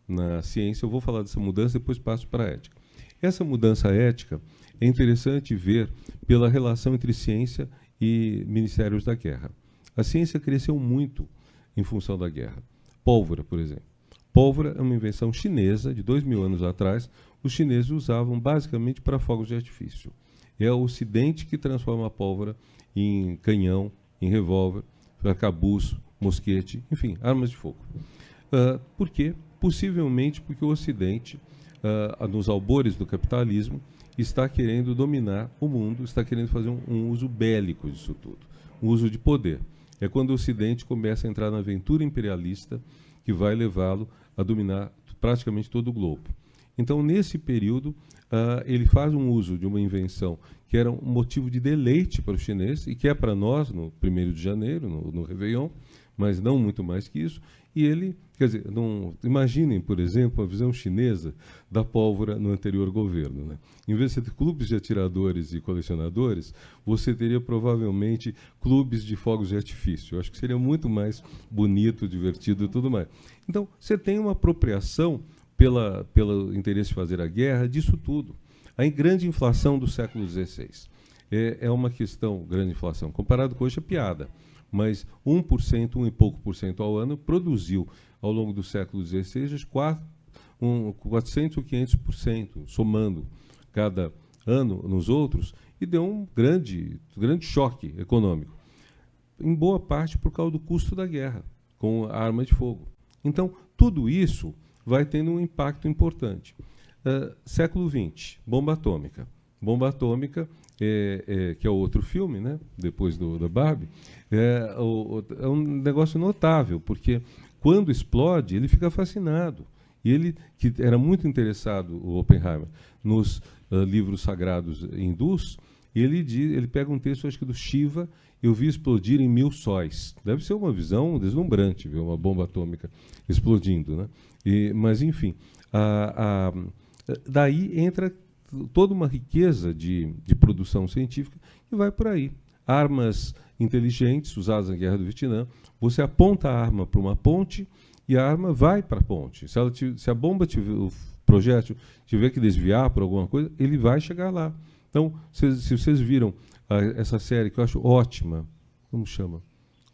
na ciência. Eu vou falar dessa mudança, depois passo para a ética. Essa mudança ética é interessante ver pela relação entre ciência e ministérios da guerra. A ciência cresceu muito em função da guerra. Pólvora, por exemplo. Pólvora é uma invenção chinesa, de 2000 anos atrás. Os chineses usavam basicamente para fogos de artifício. É o Ocidente que transforma a pólvora em canhão, em revólver, arcabuz, mosquete, enfim, armas de fogo. Por quê? Possivelmente porque o Ocidente, nos albores do capitalismo, está querendo dominar o mundo, está querendo fazer um uso bélico disso tudo, um uso de poder. É quando o Ocidente começa a entrar na aventura imperialista que vai levá-lo a dominar praticamente todo o globo. Então, nesse período, ele faz um uso de uma invenção que era um motivo de deleite para os chineses e que é para nós, no 1º de janeiro, no Réveillon, mas não muito mais que isso. E ele, quer dizer, imaginem, por exemplo, a visão chinesa da pólvora no anterior governo, né? Em vez de ter clubes de atiradores e colecionadores, você teria provavelmente clubes de fogos de artifício. Eu acho que seria muito mais bonito, divertido e tudo mais. Então, você tem uma apropriação pelo interesse de fazer a guerra disso tudo. A grande inflação do século XVI é uma questão, grande inflação, comparado com hoje é piada, mas 1%, 1 e pouco por cento ao ano, produziu, ao longo do século XVI, 400% ou 500%, somando cada ano nos outros, e deu um grande choque econômico, em boa parte por causa do custo da guerra, com a arma de fogo. Então, tudo isso vai tendo um impacto importante. Século XX, bomba atômica. Bomba atômica, que é outro filme, né, depois da Barbie, é um negócio notável, porque quando explode, ele fica fascinado. E ele, que era muito interessado, o Oppenheimer, nos livros sagrados hindus, ele pega um texto, acho que do Shiva, eu vi explodir em 1000 sóis. Deve ser uma visão deslumbrante, ver uma bomba atômica explodindo, né? Mas, enfim, daí entra toda uma riqueza de produção científica e vai por aí. Armas inteligentes usadas na Guerra do Vietnã, você aponta a arma para uma ponte e a arma vai para a ponte. Se a bomba, o projétil, tiver que desviar por alguma coisa, ele vai chegar lá. Então, se vocês viram essa série que eu acho ótima, como chama?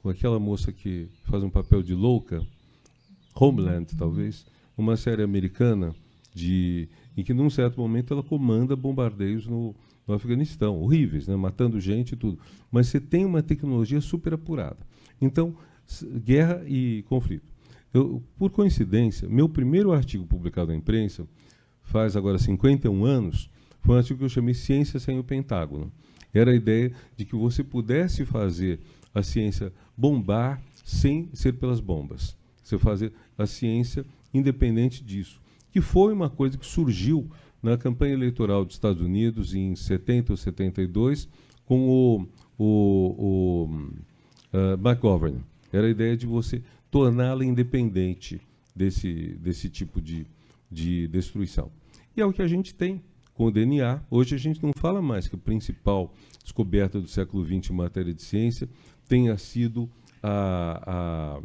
Com aquela moça que faz um papel de louca, Homeland, talvez, uma série americana em que, num certo momento, ela comanda bombardeios no Afeganistão, horríveis, né, matando gente e tudo. Mas você tem uma tecnologia super apurada. Então, guerra e conflito. Por coincidência, meu primeiro artigo publicado na imprensa, faz agora 51 anos, foi um artigo que eu chamei Ciência sem o Pentágono. Era a ideia de que você pudesse fazer a ciência bombar sem ser pelas bombas. Você fazer a ciência independente disso. Que foi uma coisa que surgiu na campanha eleitoral dos Estados Unidos em 70 ou 72 com o McGovern. Era a ideia de você torná-la independente desse tipo de destruição. E é o que a gente tem com o DNA. Hoje a gente não fala mais que a principal descoberta do século XX em matéria de ciência tenha sido a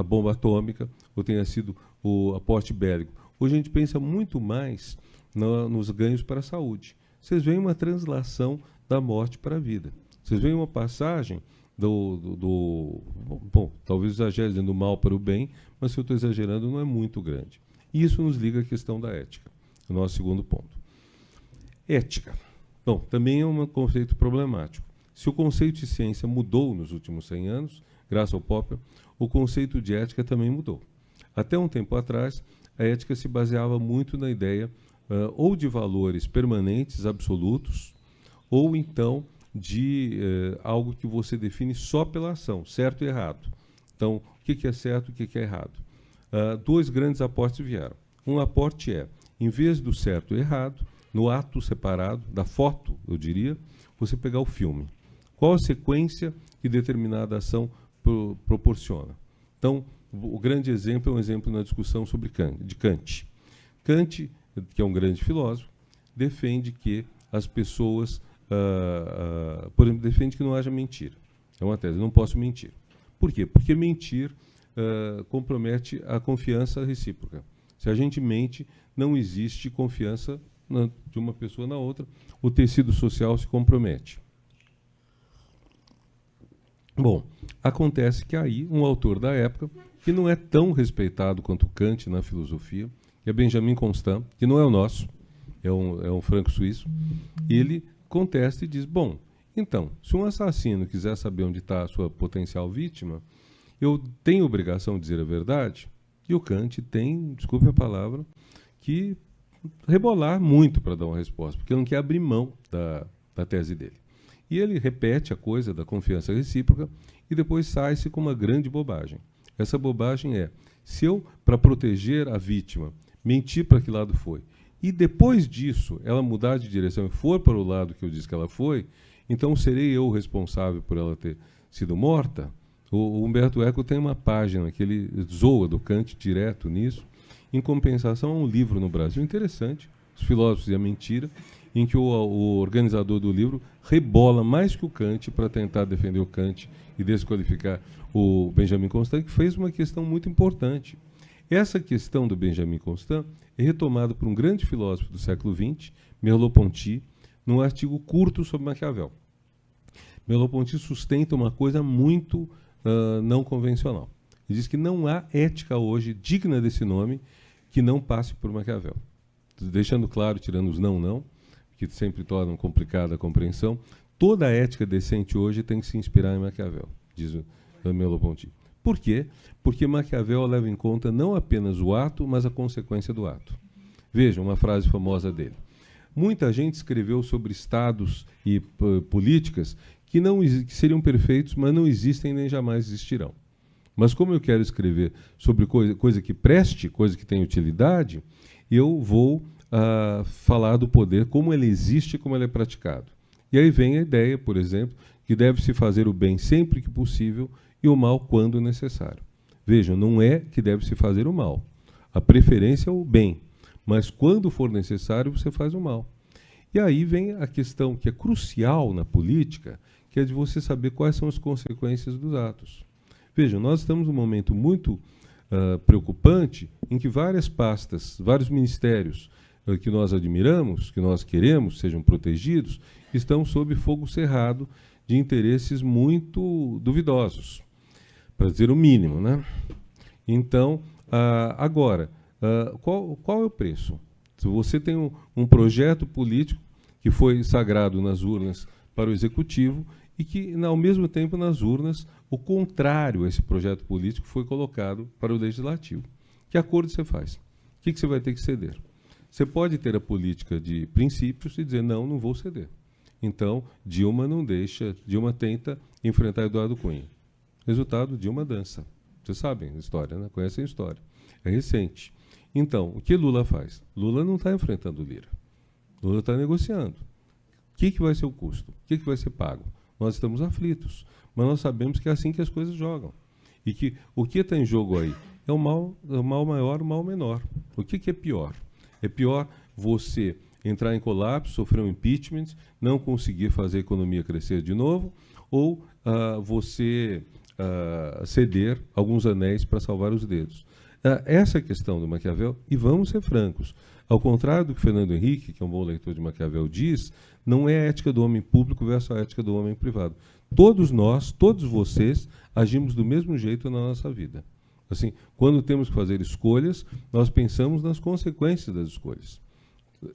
bomba atômica ou tenha sido o aporte bélico. Hoje a gente pensa muito mais nos ganhos para a saúde. Vocês veem uma translação da morte para a vida. Vocês veem uma passagem bom, talvez exagere dizendo do mal para o bem, mas se eu estou exagerando não é muito grande. E isso nos liga à questão da ética, o nosso segundo ponto. Ética. Bom, também é um conceito problemático. Se o conceito de ciência mudou nos últimos 100 anos, graças ao Popper, o conceito de ética também mudou. Até um tempo atrás, a ética se baseava muito na ideia ou de valores permanentes, absolutos, ou então de algo que você define só pela ação, certo e errado. Então, o que é certo e o que é errado? Dois grandes aportes vieram. Um aporte é, em vez do certo e errado, no ato separado, da foto, eu diria, você pegar o filme. Qual a sequência que determinada ação proporciona? Então, o grande exemplo é um exemplo na discussão sobre Kant. Kant, que é um grande filósofo, defende que as pessoas, por exemplo, defende que não haja mentira. É uma tese, não posso mentir. Por quê? Porque mentir compromete a confiança recíproca. Se a gente mente, não existe confiança de uma pessoa na outra, o tecido social se compromete. Bom, acontece que aí um autor da época, que não é tão respeitado quanto Kant na filosofia, que é Benjamin Constant, que não é o nosso, é um franco-suíço, ele contesta e diz, bom, então, se um assassino quiser saber onde está a sua potencial vítima, eu tenho obrigação de dizer a verdade, e o Kant tem, desculpe a palavra, que rebolar muito para dar uma resposta, porque ele não quer abrir mão da tese dele. E ele repete a coisa da confiança recíproca e depois sai-se com uma grande bobagem. Essa bobagem é, se eu, para proteger a vítima, mentir para que lado foi, e depois disso ela mudar de direção e for para o lado que eu disse que ela foi, então serei eu o responsável por ela ter sido morta? O Humberto Eco tem uma página que ele zoa do Kant direto nisso, em compensação a um livro no Brasil interessante, Os Filósofos e a Mentira, em que o organizador do livro rebola mais que o Kant para tentar defender o Kant e desqualificar o Benjamin Constant, que fez uma questão muito importante. Essa questão do Benjamin Constant é retomada por um grande filósofo do século XX, Merleau-Ponty, num artigo curto sobre Maquiavel. Merleau-Ponty sustenta uma coisa muito não convencional. Ele diz que não há ética hoje digna desse nome que não passe por Maquiavel. Deixando claro, tirando os não, que sempre tornam complicada a compreensão, toda a ética decente hoje tem que se inspirar em Maquiavel, diz o Merleau-Ponty. Por quê? Porque Maquiavel leva em conta não apenas o ato, mas a consequência do ato. Vejam uma frase famosa dele. Muita gente escreveu sobre estados e políticas que seriam perfeitos, mas não existem nem jamais existirão. Mas como eu quero escrever sobre coisa que preste, coisa que tenha utilidade, eu vou falar do poder, como ele existe e como ele é praticado. E aí vem a ideia, por exemplo, que deve-se fazer o bem sempre que possível e o mal quando necessário. Vejam, não é que deve-se fazer o mal. A preferência é o bem, mas quando for necessário, você faz o mal. E aí vem a questão que é crucial na política, que é de você saber quais são as consequências dos atos. Vejam, nós estamos num momento muito preocupante em que várias pastas, vários ministérios que nós admiramos, que nós queremos sejam protegidos, estão sob fogo cerrado de interesses muito duvidosos, para dizer o mínimo, né? Então, agora, qual é o preço? Se você tem um projeto político que foi sagrado nas urnas para o executivo e que, ao mesmo tempo, nas urnas, o contrário a esse projeto político foi colocado para o legislativo. Que acordo você faz? O que você vai ter que ceder? Você pode ter a política de princípios e dizer, não vou ceder. Então, Dilma tenta enfrentar Eduardo Cunha. Resultado, Dilma dança. Vocês sabem a história, né? Conhecem a história. É recente. Então, o que Lula faz? Lula não está enfrentando Lira. Lula está negociando. O que vai ser o custo? O que vai ser pago? Nós estamos aflitos, mas nós sabemos que é assim que as coisas jogam. E que o que está em jogo aí é o mal maior, o mal menor. O que é pior? É pior você entrar em colapso, sofrer um impeachment, não conseguir fazer a economia crescer de novo, ou você ceder alguns anéis para salvar os dedos. Essa é a questão do Maquiavel, e vamos ser francos. Ao contrário do que Fernando Henrique, que é um bom leitor de Maquiavel, diz, não é a ética do homem público versus a ética do homem privado. Todos nós, todos vocês, agimos do mesmo jeito na nossa vida. Assim, quando temos que fazer escolhas, nós pensamos nas consequências das escolhas.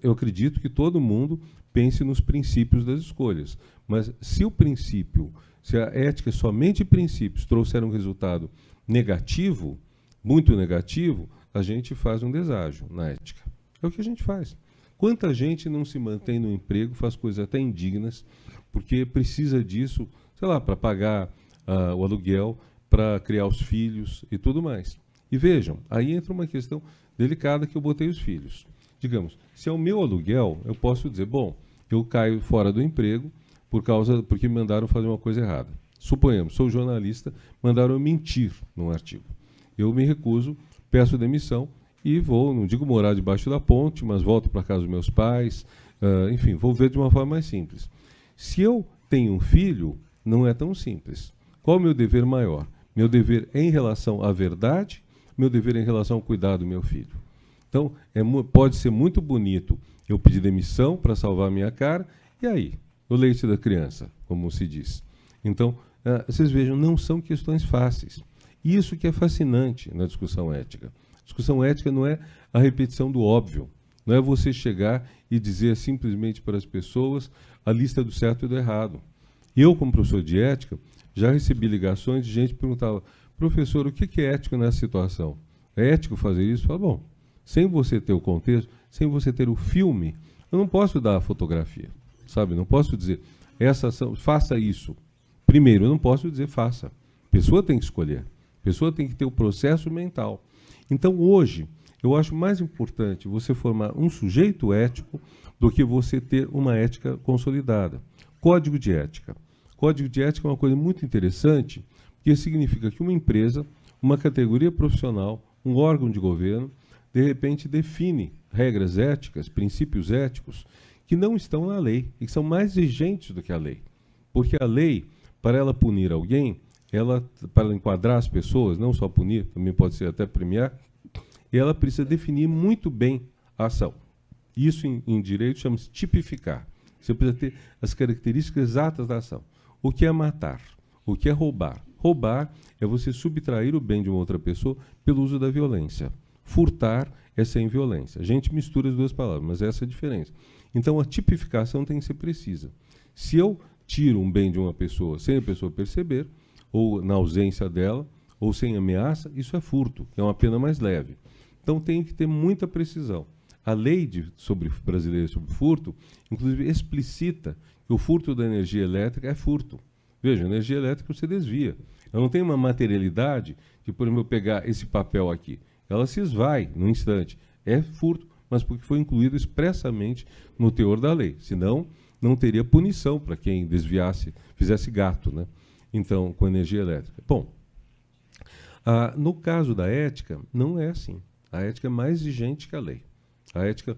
Eu acredito que todo mundo pense nos princípios das escolhas. Mas se o princípio, se a ética somente princípios trouxer um resultado negativo, muito negativo, a gente faz um deságio na ética. É o que a gente faz. Quanta gente não se mantém no emprego, faz coisas até indignas, porque precisa disso, sei lá, para pagar o aluguel, para criar os filhos e tudo mais. E vejam, aí entra uma questão delicada que eu botei os filhos. Digamos, se é o meu aluguel, eu posso dizer, bom, eu caio fora do emprego porque me mandaram fazer uma coisa errada. Suponhamos, sou jornalista, mandaram eu mentir num artigo. Eu me recuso, peço demissão e vou, não digo morar debaixo da ponte, mas volto para casa dos meus pais, enfim, vou ver de uma forma mais simples. Se eu tenho um filho, não é tão simples. Qual é o meu dever maior? Meu dever é em relação à verdade, meu dever é em relação ao cuidado do meu filho. Então, pode ser muito bonito eu pedir demissão para salvar a minha cara, e aí? O leite da criança, como se diz. Então, vocês vejam, não são questões fáceis. Isso que é fascinante na discussão ética. A discussão ética não é a repetição do óbvio. Não é você chegar e dizer simplesmente para as pessoas a lista do certo e do errado. Eu, como professor de ética, já recebi ligações de gente que perguntava, professor, o que é ético nessa situação? É ético fazer isso? Eu falo, bom, sem você ter o contexto, sem você ter o filme, eu não posso dar a fotografia, sabe? Não posso dizer, essa ação, faça isso. Primeiro, eu não posso dizer faça. A pessoa tem que escolher. A pessoa tem que ter o processo mental. Então, hoje, eu acho mais importante você formar um sujeito ético do que você ter uma ética consolidada. Código de ética. Código de ética é uma coisa muito interessante, porque significa que uma empresa, uma categoria profissional, um órgão de governo, de repente define regras éticas, princípios éticos, que não estão na lei e que são mais exigentes do que a lei. Porque a lei, para ela punir alguém, para ela enquadrar as pessoas, não só punir, também pode ser até premiar, ela precisa definir muito bem a ação. Isso em direito chama-se tipificar. Você precisa ter as características exatas da ação. O que é matar? O que é roubar? Roubar é você subtrair o bem de uma outra pessoa pelo uso da violência. Furtar é sem violência. A gente mistura as duas palavras, mas essa é a diferença. Então, a tipificação tem que ser precisa. Se eu tiro um bem de uma pessoa sem a pessoa perceber, ou na ausência dela, ou sem ameaça, isso é furto, que é uma pena mais leve. Então, tem que ter muita precisão. A lei brasileira sobre furto, inclusive, explicita que o furto da energia elétrica é furto. Veja, a energia elétrica você desvia. Ela não tem uma materialidade de, por exemplo, eu pegar esse papel aqui. Ela se esvai no instante. É furto, mas porque foi incluído expressamente no teor da lei. Senão, não teria punição para quem desviasse, fizesse gato, né? Então, com energia elétrica. Bom, no caso da ética, não é assim. A ética é mais exigente que a lei. A ética,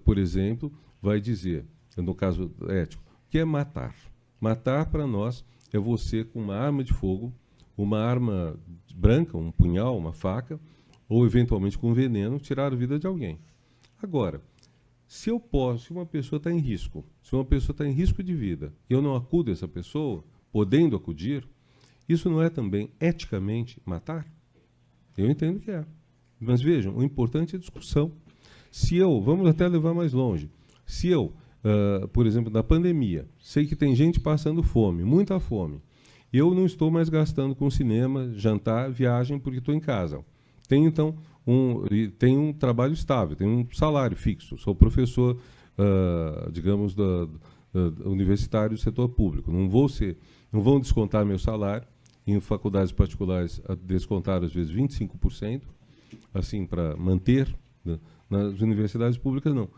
por exemplo, vai dizer, no caso ético, que é matar. Matar, para nós, é você com uma arma de fogo, uma arma branca, um punhal, uma faca, ou eventualmente com veneno, tirar a vida de alguém. Agora, se uma pessoa está em risco, se uma pessoa está em risco de vida, e eu não acudo essa pessoa, podendo acudir, isso não é também eticamente matar? Eu entendo que é. Mas vejam, o importante é a discussão. Vamos até levar mais longe, se eu, por exemplo, na pandemia, sei que tem gente passando fome, muita fome, eu não estou mais gastando com cinema, jantar, viagem, porque estou em casa. Tenho, então, tenho um trabalho estável, tenho um salário fixo, sou professor, digamos, universitário do setor público. Não vão descontar meu salário, em faculdades particulares descontaram às vezes 25%, assim, para manter, né? Nas universidades públicas, não.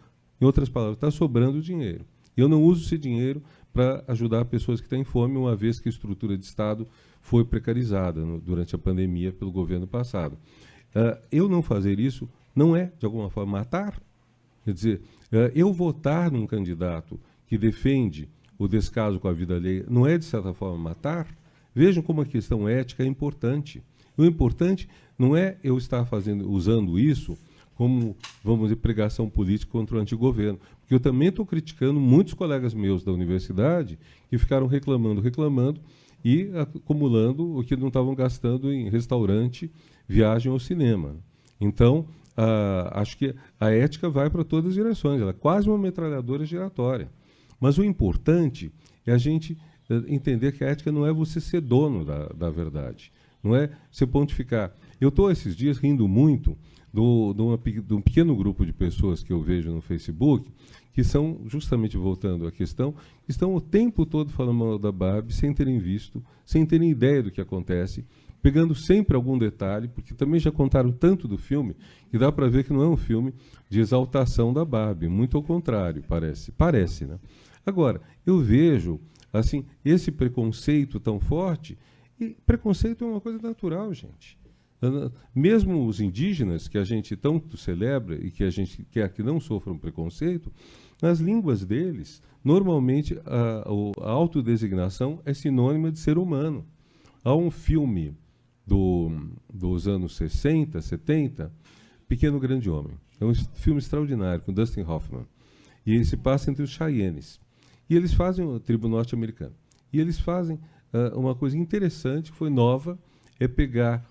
Em outras palavras, está sobrando dinheiro. Eu não uso esse dinheiro para ajudar pessoas que têm fome, uma vez que a estrutura de Estado foi precarizada durante a pandemia pelo governo passado. Eu não fazer isso não é, de alguma forma, matar? Quer dizer, Eu votar num candidato que defende o descaso com a vida alheia não é, de certa forma, matar? Vejam como a questão ética é importante. O importante não é eu estar usando isso como, vamos dizer, pregação política contra o antigo governo. Porque eu também estou criticando muitos colegas meus da universidade que ficaram reclamando e acumulando o que não estavam gastando em restaurante, viagem ou cinema. Então, acho que a ética vai para todas as direções. Ela é quase uma metralhadora giratória. Mas o importante é a gente entender que a ética não é você ser dono da verdade. Não é você pontificar. Eu estou, esses dias, rindo muito de um pequeno grupo de pessoas que eu vejo no Facebook, que são, justamente voltando à questão, estão o tempo todo falando mal da Barbie, sem terem visto, sem terem ideia do que acontece, pegando sempre algum detalhe, porque também já contaram tanto do filme, que dá para ver que não é um filme de exaltação da Barbie, muito ao contrário, parece, né? Agora, eu vejo assim esse preconceito tão forte, e preconceito é uma coisa natural, gente. Mesmo os indígenas, que a gente tanto celebra e que a gente quer que não sofram preconceito, nas línguas deles, normalmente a autodesignação é sinônima de ser humano. Há um filme dos anos 60, 70, Pequeno Grande Homem. É um filme extraordinário, com Dustin Hoffman. E ele se passa entre os Cheyennes. E eles fazem, a tribo norte-americana. E eles fazem uma coisa interessante, que foi nova, é pegar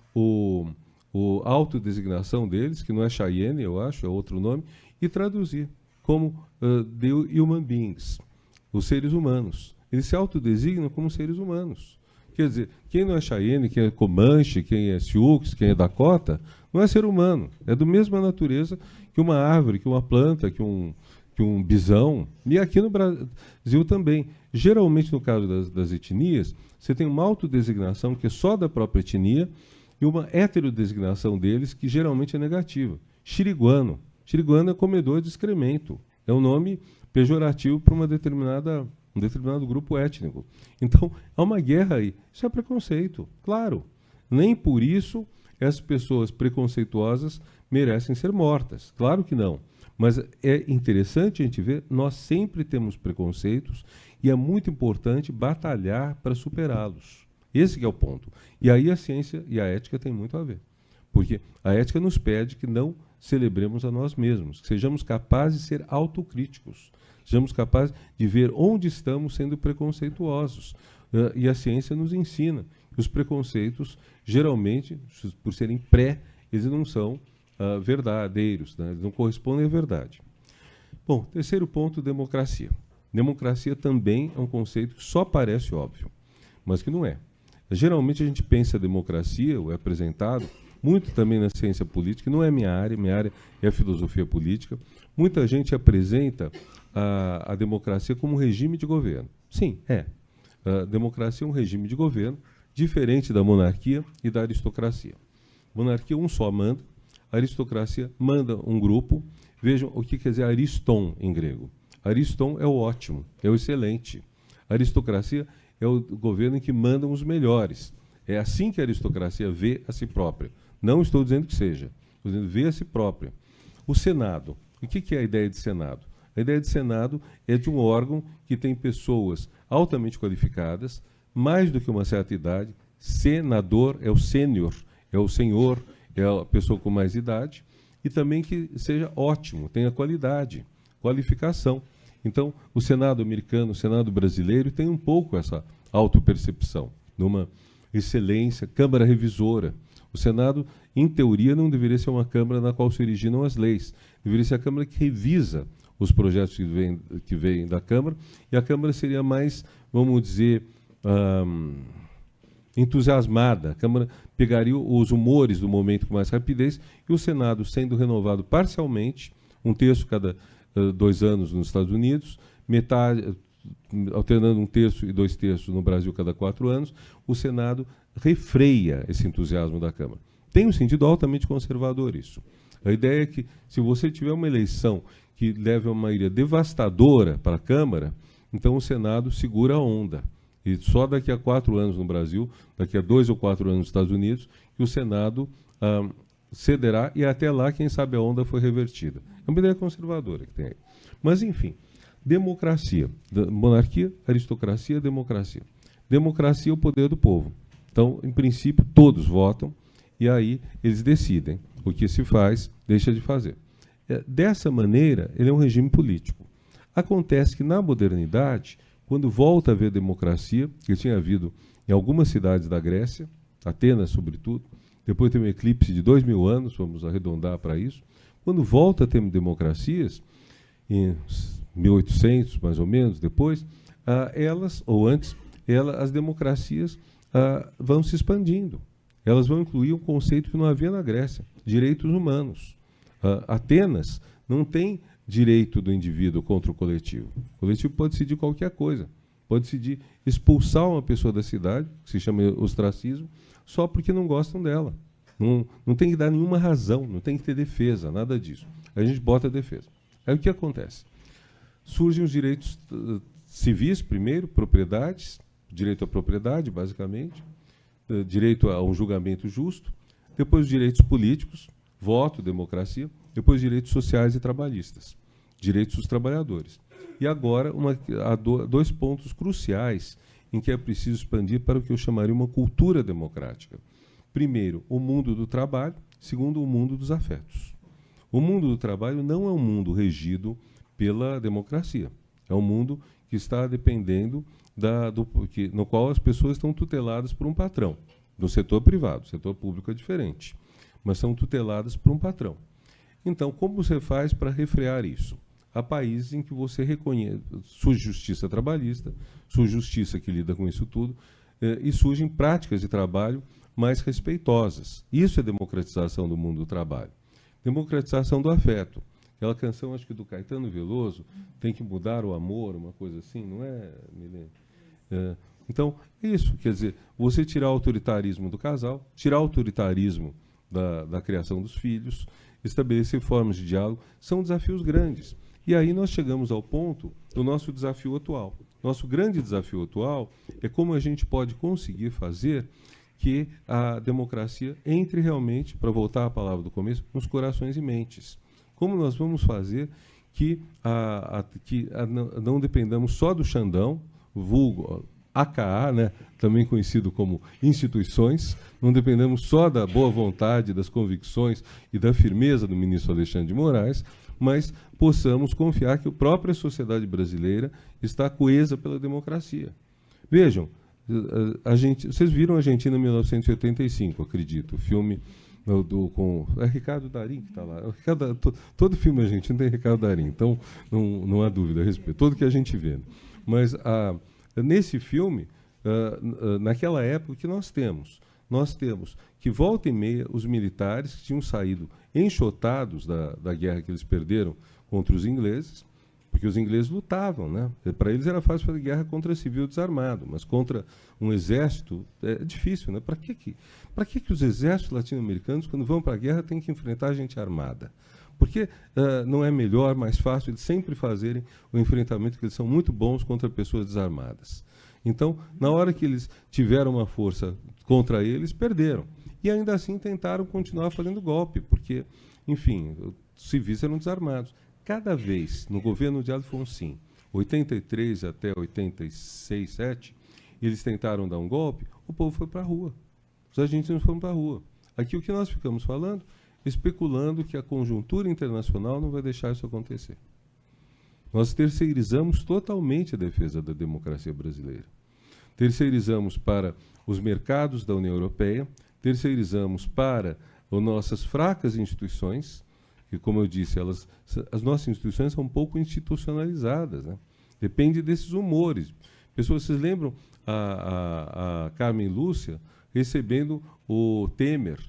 a autodesignação deles, que não é Cheyenne, eu acho, é outro nome, e traduzir como the human beings, os seres humanos. Eles se autodesignam como seres humanos. Quer dizer, quem não é Cheyenne, quem é Comanche, quem é Sioux, quem é Dakota, não é ser humano. É da mesma natureza que uma árvore, que uma planta, que um bisão. E aqui no Brasil também. Geralmente, no caso das etnias, você tem uma autodesignação que é só da própria etnia e uma heterodesignação deles, que geralmente é negativa. Xiriguano. Xiriguano é comedor de excremento. É um nome pejorativo para um determinado grupo étnico. Então, há uma guerra aí. Isso é preconceito, claro. Nem por isso essas pessoas preconceituosas merecem ser mortas. Claro que não. Mas é interessante a gente ver, nós sempre temos preconceitos e é muito importante batalhar para superá-los. Esse que é o ponto. E aí a ciência e a ética têm muito a ver. Porque a ética nos pede que não celebremos a nós mesmos, que sejamos capazes de ser autocríticos, sejamos capazes de ver onde estamos sendo preconceituosos. E a ciência nos ensina que os preconceitos, geralmente, por serem eles não são verdadeiros, né? Eles não correspondem à verdade. Bom, terceiro ponto, democracia. Democracia também é um conceito que só parece óbvio, mas que não é. Geralmente a gente pensa a democracia, ou é apresentado, muito também na ciência política, não é minha área é a filosofia política. Muita gente apresenta a democracia como um regime de governo. Sim, é. A democracia é um regime de governo diferente da monarquia e da aristocracia. Monarquia, um só manda. A aristocracia manda um grupo. Vejam o que quer dizer ariston em grego. Ariston é o ótimo, é o excelente. A aristocracia é o governo em que mandam os melhores. É assim que a aristocracia vê a si própria. Não estou dizendo que seja. Estou dizendo vê a si própria. O Senado. O que é a ideia de Senado? A ideia de Senado é de um órgão que tem pessoas altamente qualificadas, mais do que uma certa idade. Senador é o sênior, é o senhor, é a pessoa com mais idade, e também que seja ótimo, tenha qualidade, qualificação. Então, o Senado americano, o Senado brasileiro tem um pouco essa autopercepção, numa excelência, Câmara Revisora. O Senado, em teoria, não deveria ser uma Câmara na qual se originam as leis, deveria ser a Câmara que revisa os projetos que vêm da Câmara, e a Câmara seria mais, vamos dizer, entusiasmada. A Câmara pegaria os humores do momento com mais rapidez, e o Senado, sendo renovado parcialmente, um terço cada 2 anos nos Estados Unidos, metade, alternando 1/3 e 2/3 no Brasil cada 4 anos, o Senado refreia esse entusiasmo da Câmara. Tem um sentido altamente conservador isso. A ideia é que, se você tiver uma eleição que leve a uma maioria devastadora para a Câmara, então o Senado segura a onda. E só daqui a 4 anos no Brasil, daqui a 2 ou 4 anos nos Estados Unidos, que o Senado cederá e até lá, quem sabe, a onda foi revertida. É uma ideia conservadora que tem aí. Mas, enfim, democracia. Monarquia, aristocracia, democracia. Democracia é o poder do povo. Então, em princípio, todos votam e aí eles decidem o que se faz, deixa de fazer. Dessa maneira, ele é um regime político. Acontece que, na modernidade, quando volta a haver democracia, que tinha havido em algumas cidades da Grécia, Atenas, sobretudo, depois teve um eclipse de 2000 anos, vamos arredondar para isso, quando volta a ter democracias, em 1800, mais ou menos, depois, elas, ou antes, as democracias vão se expandindo. Elas vão incluir um conceito que não havia na Grécia, direitos humanos. Atenas não tem direito do indivíduo contra o coletivo. O coletivo pode decidir qualquer coisa. Pode decidir expulsar uma pessoa da cidade, que se chama ostracismo, só porque não gostam dela. Não tem que dar nenhuma razão, não tem que ter defesa, nada disso. A gente bota a defesa. Aí o que acontece? Surgem os direitos civis, primeiro, propriedades, direito à propriedade, basicamente, direito a um julgamento justo, depois os direitos políticos, voto, democracia, depois direitos sociais e trabalhistas, direitos dos trabalhadores. E agora há dois pontos cruciais em que é preciso expandir para o que eu chamaria uma cultura democrática. Primeiro, o mundo do trabalho. Segundo, o mundo dos afetos. O mundo do trabalho não é um mundo regido pela democracia. É um mundo que está dependendo no qual as pessoas estão tuteladas por um patrão. No setor privado, o setor público é diferente, mas são tuteladas por um patrão. Então, como você faz para refrear isso? Há países em que você reconhece, surge justiça trabalhista, surge justiça que lida com isso tudo, e surgem práticas de trabalho mais respeitosas. Isso é democratização do mundo do trabalho. Democratização do afeto. Aquela canção, acho que do Caetano Veloso, tem que mudar o amor, uma coisa assim, não é, Milene? Então, isso, quer dizer, você tirar o autoritarismo do casal, tirar o autoritarismo da criação dos filhos, estabelecer formas de diálogo, são desafios grandes. E aí nós chegamos ao ponto do nosso desafio atual. Nosso grande desafio atual é como a gente pode conseguir fazer que a democracia entre realmente, para voltar à palavra do começo, nos corações e mentes. Como nós vamos fazer que não dependamos só do Xandão, vulgo AKA, né, também conhecido como instituições, não dependemos só da boa vontade, das convicções e da firmeza do ministro Alexandre de Moraes, mas possamos confiar que a própria sociedade brasileira está coesa pela democracia. Vejam, vocês viram Argentina em 1985, acredito, o filme com Ricardo Darín que está lá. Todo filme argentino tem Ricardo Darín, então não há dúvida a respeito, todo que a gente vê. Mas nesse filme, naquela época, o que nós temos? Nós temos que, volta e meia, os militares que tinham saído enxotados da guerra que eles perderam contra os ingleses, porque os ingleses lutavam, né? Para eles era fácil fazer guerra contra civil desarmado, mas contra um exército é difícil, né? Para que os exércitos latino-americanos, quando vão para a guerra, têm que enfrentar gente armada? Porque não é melhor, mais fácil eles sempre fazerem o enfrentamento, que eles são muito bons contra pessoas desarmadas. Então, na hora que eles tiveram uma força contra eles, perderam. E ainda assim tentaram continuar fazendo golpe, porque, enfim, os civis eram desarmados. Cada vez, no governo de Alfonsín, 83 até 86, 7, eles tentaram dar um golpe, o povo foi para a rua. Os argentinos foram para a rua. Aqui o que nós ficamos falando, especulando que a conjuntura internacional não vai deixar isso acontecer. Nós terceirizamos totalmente a defesa da democracia brasileira. Terceirizamos para os mercados da União Europeia, terceirizamos para as nossas fracas instituições, que, como eu disse, as nossas instituições são um pouco institucionalizadas, né? Depende desses humores. Pessoas, vocês lembram a Carmen Lúcia recebendo o Temer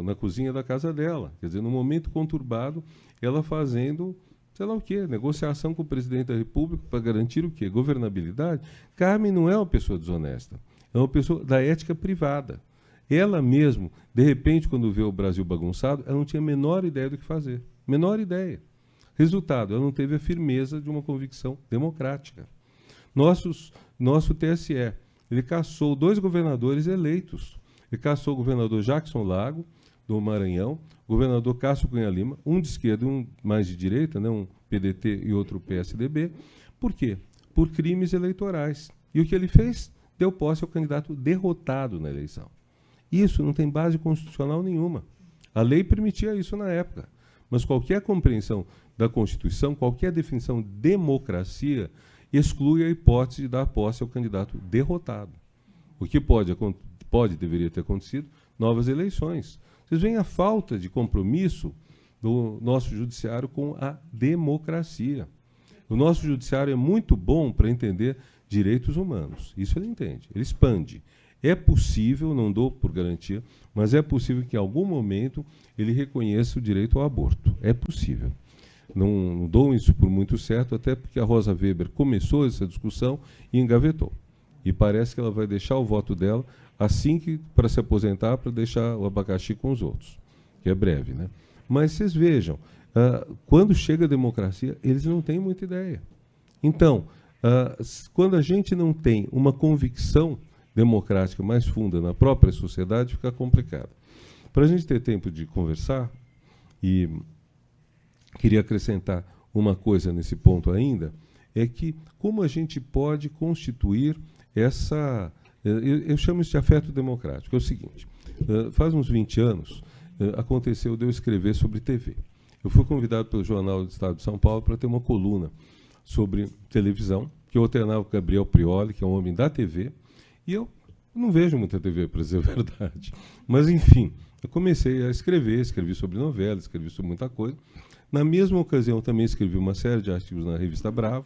na cozinha da casa dela? Quer dizer, num momento conturbado, ela fazendo, sei lá o quê, negociação com o presidente da República para garantir o quê? Governabilidade. Carmen não é uma pessoa desonesta, é uma pessoa da ética privada. Ela mesmo, de repente, quando vê o Brasil bagunçado, ela não tinha a menor ideia do que fazer. Menor ideia. Resultado, ela não teve a firmeza de uma convicção democrática. Nosso TSE, ele cassou 2 governadores eleitos. Ele cassou o governador Jackson Lago, do Maranhão, governador Cássio Cunha Lima, um de esquerda e um mais de direita, né, um PDT e outro PSDB. Por quê? Por crimes eleitorais. E o que ele fez? Deu posse ao candidato derrotado na eleição. Isso não tem base constitucional nenhuma. A lei permitia isso na época. Mas qualquer compreensão da Constituição, qualquer definição de democracia, exclui a hipótese de dar posse ao candidato derrotado. O que deveria ter acontecido, novas eleições. Vocês veem a falta de compromisso do nosso judiciário com a democracia. O nosso judiciário é muito bom para entender direitos humanos. Isso ele entende, ele expande. É possível, não dou por garantia, mas é possível que em algum momento ele reconheça o direito ao aborto. É possível. Não dou isso por muito certo, até porque a Rosa Weber começou essa discussão e engavetou. E parece que ela vai deixar o voto dela assim que para se aposentar, para deixar o abacaxi com os outros, que é breve, né? Mas vocês vejam, quando chega a democracia, eles não têm muita ideia. Então, quando a gente não tem uma convicção democrática mais funda na própria sociedade, fica complicado. Para a gente ter tempo de conversar, e queria acrescentar uma coisa nesse ponto ainda, é que como a gente pode constituir essa... Eu chamo isso de afeto democrático. É o seguinte, faz uns 20 anos, aconteceu de eu escrever sobre TV. Eu fui convidado pelo Jornal do Estado de São Paulo para ter uma coluna sobre televisão, que eu alternava com o Gabriel Prioli, que é um homem da TV, e eu não vejo muita TV, para dizer a verdade. Mas, enfim, eu comecei a escrever, escrevi sobre novelas, escrevi sobre muita coisa. Na mesma ocasião, também escrevi uma série de artigos na revista Bravo,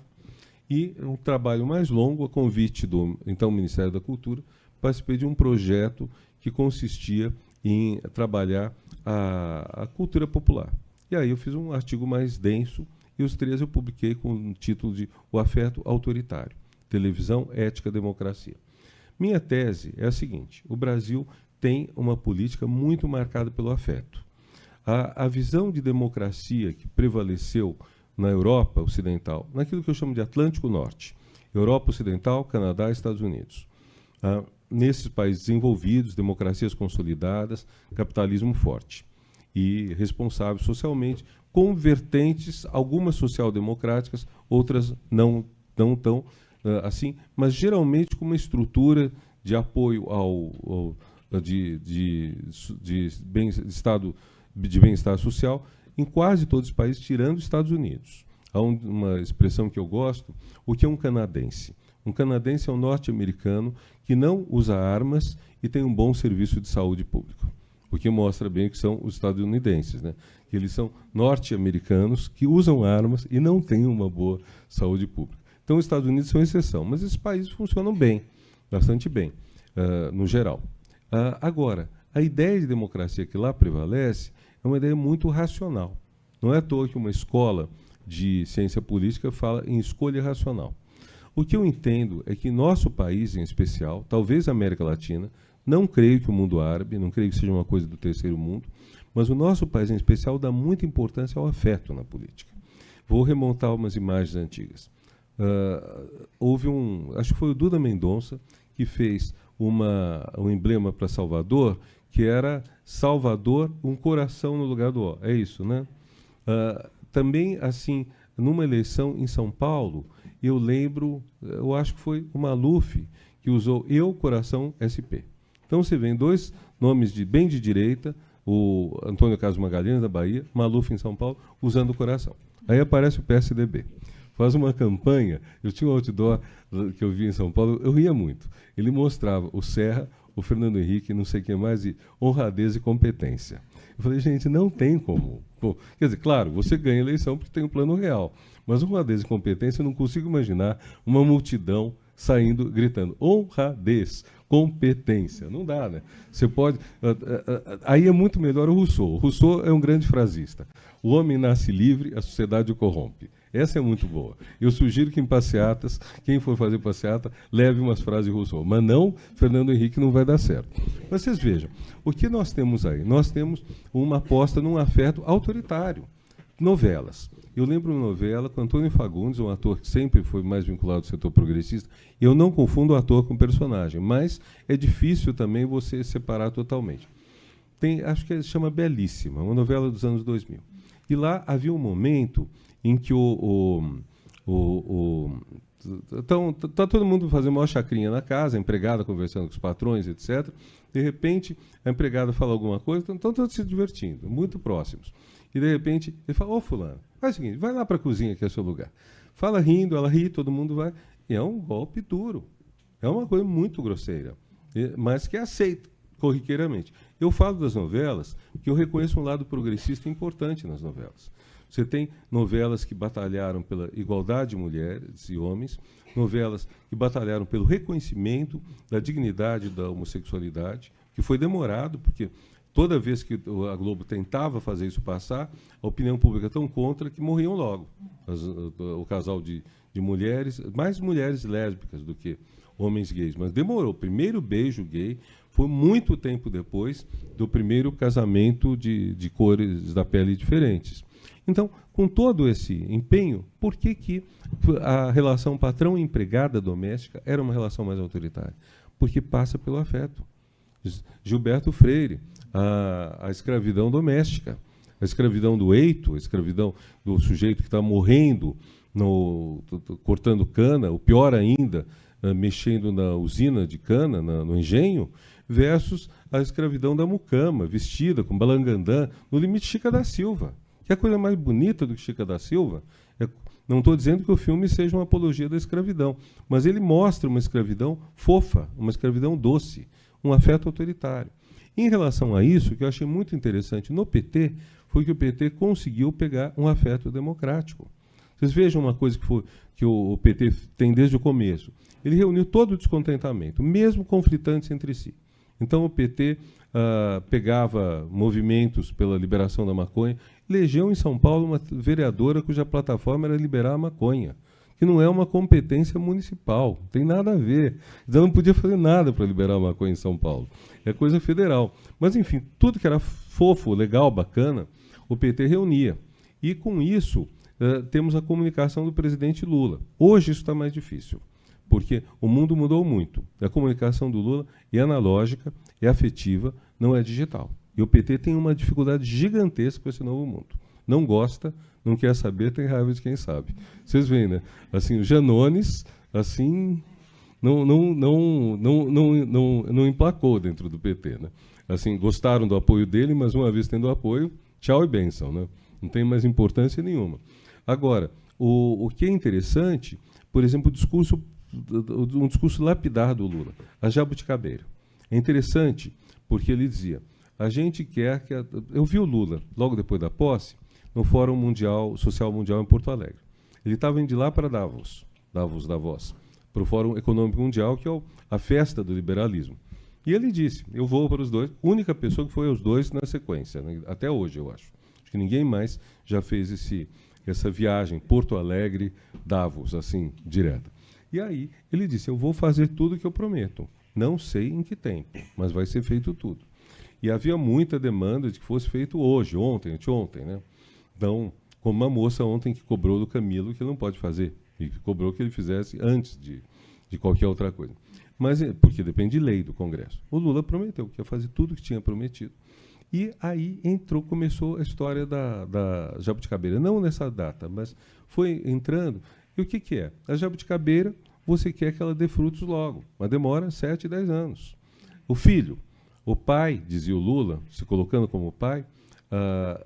e um trabalho mais longo, a convite do então Ministério da Cultura, participei de um projeto que consistia em trabalhar a cultura popular. E aí eu fiz um artigo mais denso, e os 3 eu publiquei com o título de O Afeto Autoritário, Televisão, Ética, Democracia. Minha tese é a seguinte: o Brasil tem uma política muito marcada pelo afeto. A visão de democracia que prevaleceu na Europa Ocidental, naquilo que eu chamo de Atlântico Norte, Europa Ocidental, Canadá e Estados Unidos. Nesses países desenvolvidos, democracias consolidadas, capitalismo forte e responsável socialmente, com vertentes, algumas social-democráticas, outras não tão assim, mas geralmente com uma estrutura de apoio de bem-estar social em quase todos os países, tirando os Estados Unidos. Há uma expressão que eu gosto: o que é um canadense? Um canadense é um norte-americano que não usa armas e tem um bom serviço de saúde público. O que mostra bem que são os estadunidenses, né? Que eles são norte-americanos que usam armas e não têm uma boa saúde pública. Então, os Estados Unidos são exceção, mas esses países funcionam bem, bastante bem, no geral. Agora, a ideia de democracia que lá prevalece é uma ideia muito racional. Não é à toa que uma escola de ciência política fala em escolha racional. O que eu entendo é que nosso país, em especial, talvez a América Latina, não creio que o mundo árabe, não creio que seja uma coisa do terceiro mundo, mas o nosso país, em especial, dá muita importância ao afeto na política. Vou remontar umas imagens antigas. Houve acho que foi o Duda Mendonça, que fez um emblema para Salvador, que era Salvador, um coração no lugar do O. É isso, né? Também, assim, numa eleição em São Paulo, eu lembro, eu acho que foi o Maluf, que usou Eu, Coração, SP. Então, você vê 2 nomes bem de direita, o Antônio Carlos Magalhães, da Bahia, Maluf, em São Paulo, usando o coração. Aí aparece o PSDB. Faz uma campanha, eu tinha um outdoor que eu vi em São Paulo, eu ria muito. Ele mostrava o Serra, o Fernando Henrique, não sei quem mais, e honradez e competência. Eu falei, gente, não tem como. Pô, quer dizer, claro, você ganha a eleição porque tem um plano real, mas honradez e competência, eu não consigo imaginar uma multidão saindo, gritando, honradez, competência. Não dá, né? Você pode... Aí é muito melhor o Rousseau. O Rousseau é um grande frasista. O homem nasce livre, a sociedade o corrompe. Essa é muito boa. Eu sugiro que em passeatas, quem for fazer passeata, leve umas frases de Rousseau. Mas não, Fernando Henrique não vai dar certo. Mas vocês vejam, o que nós temos aí? Nós temos uma aposta num afeto autoritário. Novelas. Eu lembro uma novela com Antônio Fagundes, um ator que sempre foi mais vinculado ao setor progressista. Eu não confundo o ator com o personagem, mas é difícil também você separar totalmente. acho que chama Belíssima, uma novela dos anos 2000. E lá havia um momento em que então, tá todo mundo fazendo uma chacrinha na casa, a empregada conversando com os patrões, etc. De repente, a empregada fala alguma coisa, então todos se divertindo, muito próximos. E, de repente, ele fala, fulano, faz o seguinte, vai lá para a cozinha, que é o seu lugar. Fala rindo, ela ri, todo mundo vai. E é um golpe duro. É uma coisa muito grosseira, mas que é aceita corriqueiramente. Eu falo das novelas porque eu reconheço um lado progressista importante nas novelas. Você tem novelas que batalharam pela igualdade de mulheres e homens, novelas que batalharam pelo reconhecimento da dignidade da homossexualidade, que foi demorado, porque toda vez que a Globo tentava fazer isso passar, a opinião pública tão contra que morriam logo. O casal de mulheres, mais mulheres lésbicas do que homens gays, mas demorou. O primeiro beijo gay foi muito tempo depois do primeiro casamento de cores da pele diferentes. Então, com todo esse empenho, por que a relação patrão-empregada doméstica era uma relação mais autoritária? Porque passa pelo afeto. Gilberto Freire, a escravidão doméstica, a escravidão do eito, a escravidão do sujeito que está morrendo, cortando cana, o pior ainda, mexendo na usina de cana, no engenho, versus a escravidão da mucama, vestida com balangandã, no limite Chica da Silva. Que é a coisa mais bonita do que Chica da Silva. Não estou dizendo que o filme seja uma apologia da escravidão, mas ele mostra uma escravidão fofa, uma escravidão doce, um afeto autoritário. Em relação a isso, o que eu achei muito interessante no PT foi que o PT conseguiu pegar um afeto democrático. Vocês vejam uma coisa que o PT tem desde o começo. Ele reuniu todo o descontentamento, mesmo conflitantes entre si. Então o PT pegava movimentos pela liberação da maconha, elegeu em São Paulo uma vereadora cuja plataforma era liberar a maconha, que não é uma competência municipal, não tem nada a ver. Então não podia fazer nada para liberar a maconha em São Paulo. É coisa federal. Mas, enfim, tudo que era fofo, legal, bacana, o PT reunia. E, com isso, temos a comunicação do presidente Lula. Hoje isso está mais difícil, porque o mundo mudou muito. A comunicação do Lula é analógica, é afetiva, não é digital. E o PT tem uma dificuldade gigantesca com esse novo mundo. Não gosta, não quer saber, tem raiva de quem sabe. Vocês veem, né? Assim, o Janones, assim, não emplacou dentro do PT, né? Assim, gostaram do apoio dele, mas uma vez tendo apoio, tchau e bênção, né? Não tem mais importância nenhuma. Agora, o que é interessante, por exemplo, um discurso lapidar do Lula, a jabuticabeira. É interessante porque ele dizia, a gente quer que... Eu vi o Lula, logo depois da posse, no Fórum Social Mundial em Porto Alegre. Ele estava indo de lá para Davos, para o Fórum Econômico Mundial, que é a festa do liberalismo. E ele disse, eu vou para os dois, única pessoa que foi aos dois na sequência, né? Até hoje, eu acho. Acho que ninguém mais já fez essa viagem Porto Alegre-Davos, assim, direta. E aí ele disse, eu vou fazer tudo o que eu prometo. Não sei em que tempo, mas vai ser feito tudo. E havia muita demanda de que fosse feito hoje, ontem, anteontem, né? Então, como uma moça ontem que cobrou do Camilo que ele não pode fazer, e que cobrou que ele fizesse antes de qualquer outra coisa. Mas, porque depende de lei do Congresso. O Lula prometeu que ia fazer tudo o que tinha prometido. E aí começou a história da jabuticabeira. Não nessa data, mas foi entrando. E o que é? A jabuticabeira, você quer que ela dê frutos logo, mas demora 7, 10 anos. O filho, o pai, dizia o Lula, se colocando como pai,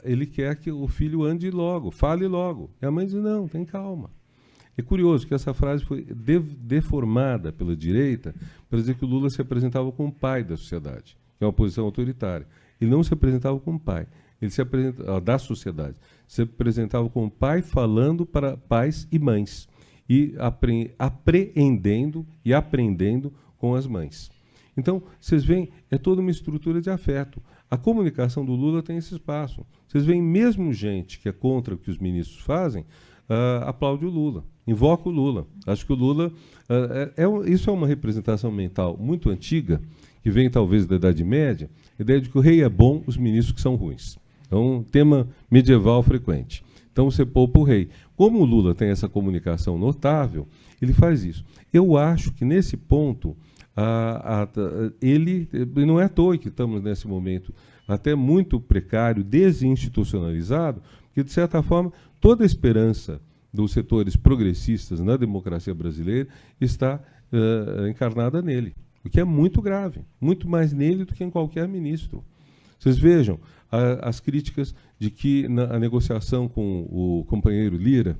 ele quer que o filho ande logo, fale logo. E a mãe diz, não, tem calma. É curioso que essa frase foi deformada pela direita para dizer que o Lula se apresentava como pai da sociedade, que é uma posição autoritária. Ele não se apresentava como pai, ele se apresentava da sociedade. Se apresentava como pai falando para pais e mães, e apreendendo e aprendendo com as mães. Então, vocês veem, é toda uma estrutura de afeto. A comunicação do Lula tem esse espaço. Vocês veem, mesmo gente que é contra o que os ministros fazem, aplaude o Lula, invoca o Lula. Acho que o Lula... isso é uma representação mental muito antiga, que vem talvez da Idade Média, a ideia de que o rei é bom, os ministros que são ruins. É um tema medieval frequente. Então você poupa o rei. Como o Lula tem essa comunicação notável, ele faz isso. Eu acho que, nesse ponto, ele não é à toa que estamos nesse momento até muito precário, desinstitucionalizado, porque, de certa forma, toda a esperança dos setores progressistas na democracia brasileira está encarnada nele, o que é muito grave, muito mais nele do que em qualquer ministro. Vocês vejam as críticas de que a negociação com o companheiro Lira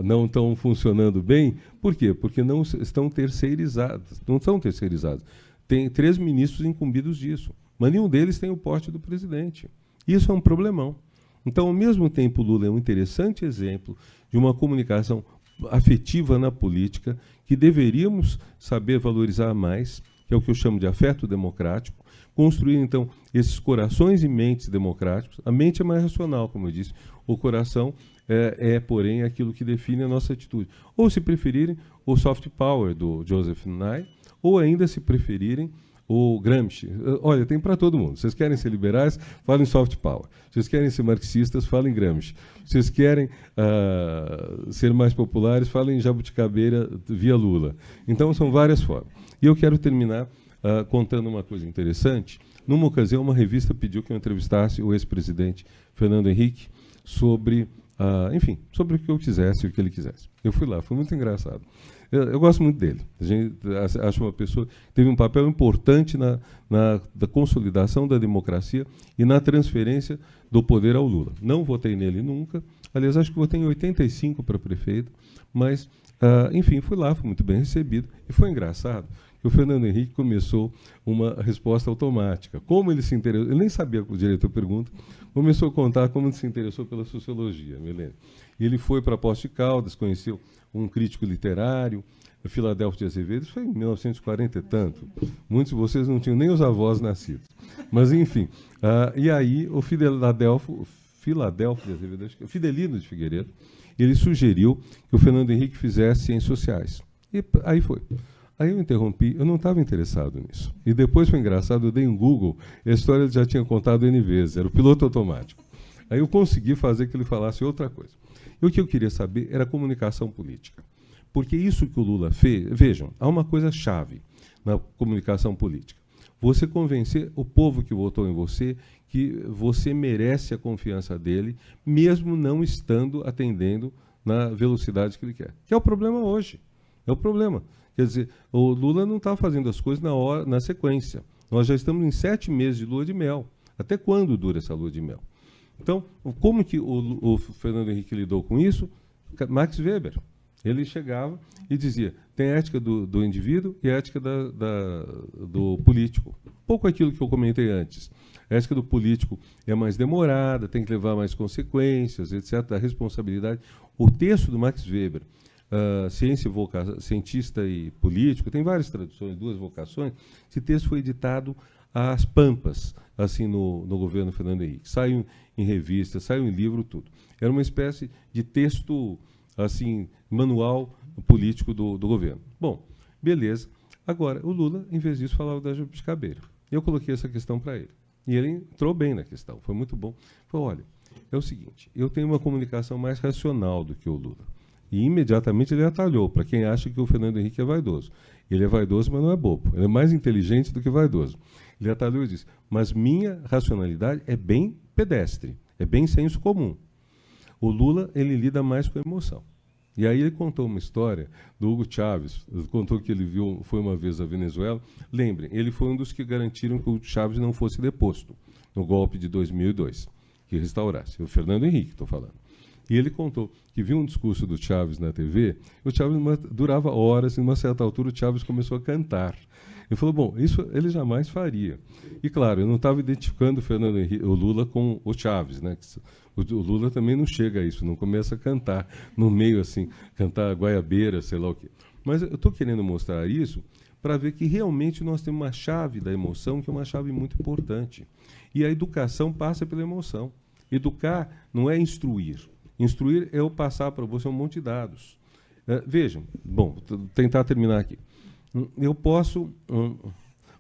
não estão funcionando bem. Por quê? Porque não estão terceirizados. Não são terceirizados. Tem 3 ministros incumbidos disso, mas nenhum deles tem o porte do presidente. Isso é um problemão. Então, ao mesmo tempo, o Lula é um interessante exemplo de uma comunicação afetiva na política que deveríamos saber valorizar mais, que é o que eu chamo de afeto democrático, construir, então, esses corações e mentes democráticos. A mente é mais racional, como eu disse. O coração porém, aquilo que define a nossa atitude. Ou, se preferirem, o soft power do Joseph Nye, ou ainda, se preferirem, o Gramsci. Olha, tem para todo mundo. Vocês querem ser liberais, falem soft power. Vocês querem ser marxistas, falem Gramsci. Vocês querem ser mais populares, falem jabuticabeira via Lula. Então, são várias formas. E eu quero terminar contando uma coisa interessante. Numa ocasião, uma revista pediu que eu entrevistasse o ex-presidente Fernando Henrique sobre, enfim, sobre o que eu quisesse e o que ele quisesse. Eu fui lá, foi muito engraçado. Eu gosto muito dele. A gente acho uma pessoa que teve um papel importante na consolidação da democracia e na transferência do poder ao Lula. Não votei nele nunca. Aliás, acho que votei em 85 para prefeito, mas, enfim, fui lá, fui muito bem recebido. E foi engraçado que o Fernando Henrique começou uma resposta automática. Como ele se interessou, ele nem sabia o direito à pergunta, começou a contar como ele se interessou pela sociologia, Milene. E ele foi para Poços de Caldas, conheceu um crítico literário, Filadelfo de Azevedo, isso foi em 1940 e tanto. Muitos de vocês não tinham nem os avós nascidos. Mas, enfim, e aí o Filadelfo de Azevedo, acho que Fidelino de Figueiredo, ele sugeriu que o Fernando Henrique fizesse ciências sociais. E aí foi. Aí eu interrompi, eu não estava interessado nisso. E depois foi engraçado, eu dei um Google, e a história ele já tinha contado N vezes, era o piloto automático. Aí eu consegui fazer que ele falasse outra coisa. E o que eu queria saber era a comunicação política. Porque isso que o Lula fez... Vejam, há uma coisa chave na comunicação política. Você convencer o povo que votou em você que você merece a confiança dele, mesmo não estando atendendo na velocidade que ele quer. Que é o problema hoje. É o problema. Quer dizer, o Lula não está fazendo as coisas na sequência. Nós já estamos em 7 meses de lua de mel. Até quando dura essa lua de mel? Então, como que o Fernando Henrique lidou com isso? Max Weber. Ele chegava e dizia, tem a ética do indivíduo e a ética do político. Pouco aquilo que eu comentei antes. A ética do político é mais demorada, tem que levar mais consequências, etc., da responsabilidade. O texto do Max Weber, cientista e político, tem várias traduções, 2 vocações. Esse texto foi editado às pampas, assim, no governo Fernando Henrique. Saiu em revista, saiu em livro, tudo. Era uma espécie de texto, assim, manual político do governo. Bom, beleza. Agora, o Lula, em vez disso, falava da jabuticabeira. Eu coloquei essa questão para ele. E ele entrou bem na questão, foi muito bom. Falou, olha, é o seguinte, eu tenho uma comunicação mais racional do que o Lula. E imediatamente ele atalhou, para quem acha que o Fernando Henrique é vaidoso. Ele é vaidoso, mas não é bobo. Ele é mais inteligente do que vaidoso. Ele atalhou e disse, mas minha racionalidade é bem pedestre, é bem senso comum. O Lula, ele lida mais com a emoção. E aí ele contou uma história do Hugo Chávez, contou que ele foi uma vez à Venezuela. Lembrem, ele foi um dos que garantiram que o Chávez não fosse deposto no golpe de 2002, que restaurasse. O Fernando Henrique, estou falando. E ele contou que viu um discurso do Chávez na TV, e o Chávez durava horas, e numa certa altura o Chávez começou a cantar. Ele falou, bom, isso ele jamais faria. E claro, eu não estava identificando o Lula com o Chávez, né? O Lula também não chega a isso, não começa a cantar no meio assim, cantar guaiabeira, sei lá o quê. Mas eu estou querendo mostrar isso para ver que realmente nós temos uma chave da emoção, que é uma chave muito importante. E a educação passa pela emoção. Educar não é instruir. Instruir é eu passar para você um monte de dados. Vejam, bom, vou tentar terminar aqui. Eu posso...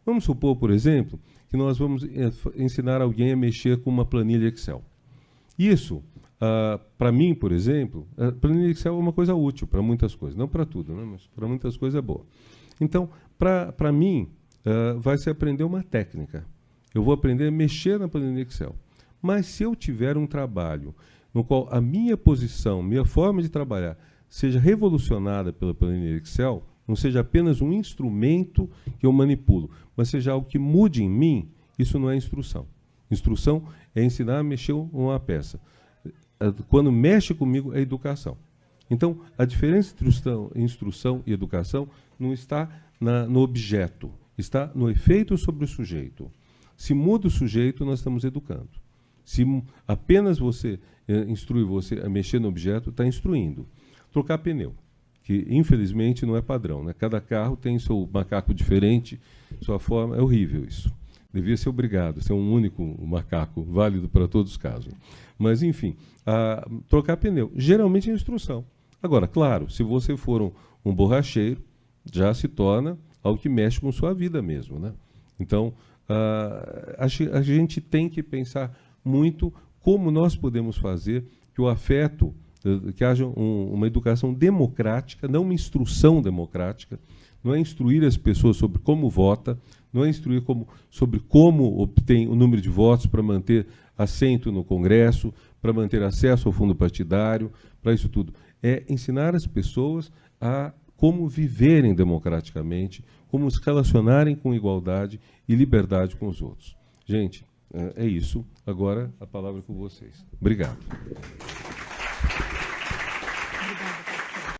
vamos supor, por exemplo, que nós vamos ensinar alguém a mexer com uma planilha Excel. Isso, para mim, por exemplo, a planilha Excel é uma coisa útil para muitas coisas. Não para tudo, né? Mas para muitas coisas é boa. Então, para mim, vai se aprender uma técnica. Eu vou aprender a mexer na planilha Excel. Mas se eu tiver um trabalho no qual a minha posição, minha forma de trabalhar, seja revolucionada pela planilha Excel, não seja apenas um instrumento que eu manipulo, mas seja algo que mude em mim, isso não é instrução. Instrução é ensinar a mexer uma peça. Quando mexe comigo, é educação. Então, a diferença entre instrução e educação não está no objeto, está no efeito sobre o sujeito. Se muda o sujeito, nós estamos educando. Se apenas você instrui você a mexer no objeto, está instruindo. Trocar pneu, que infelizmente não é padrão, né? Cada carro tem seu macaco diferente, sua forma, é horrível isso. Devia ser obrigado, ser um único macaco, válido para todos os casos. Mas, enfim, trocar pneu, geralmente é instrução. Agora, claro, se você for um borracheiro, já se torna algo que mexe com sua vida mesmo, né? Então, a gente tem que pensar muito como nós podemos fazer que o afeto, que haja uma educação democrática, não uma instrução democrática, não é instruir as pessoas sobre como vota, não é instruir sobre como obtém o número de votos para manter assento no Congresso, para manter acesso ao fundo partidário, para isso tudo. É ensinar as pessoas a como viverem democraticamente, como se relacionarem com igualdade e liberdade com os outros. Gente, é isso. Agora a palavra é com vocês. Obrigado.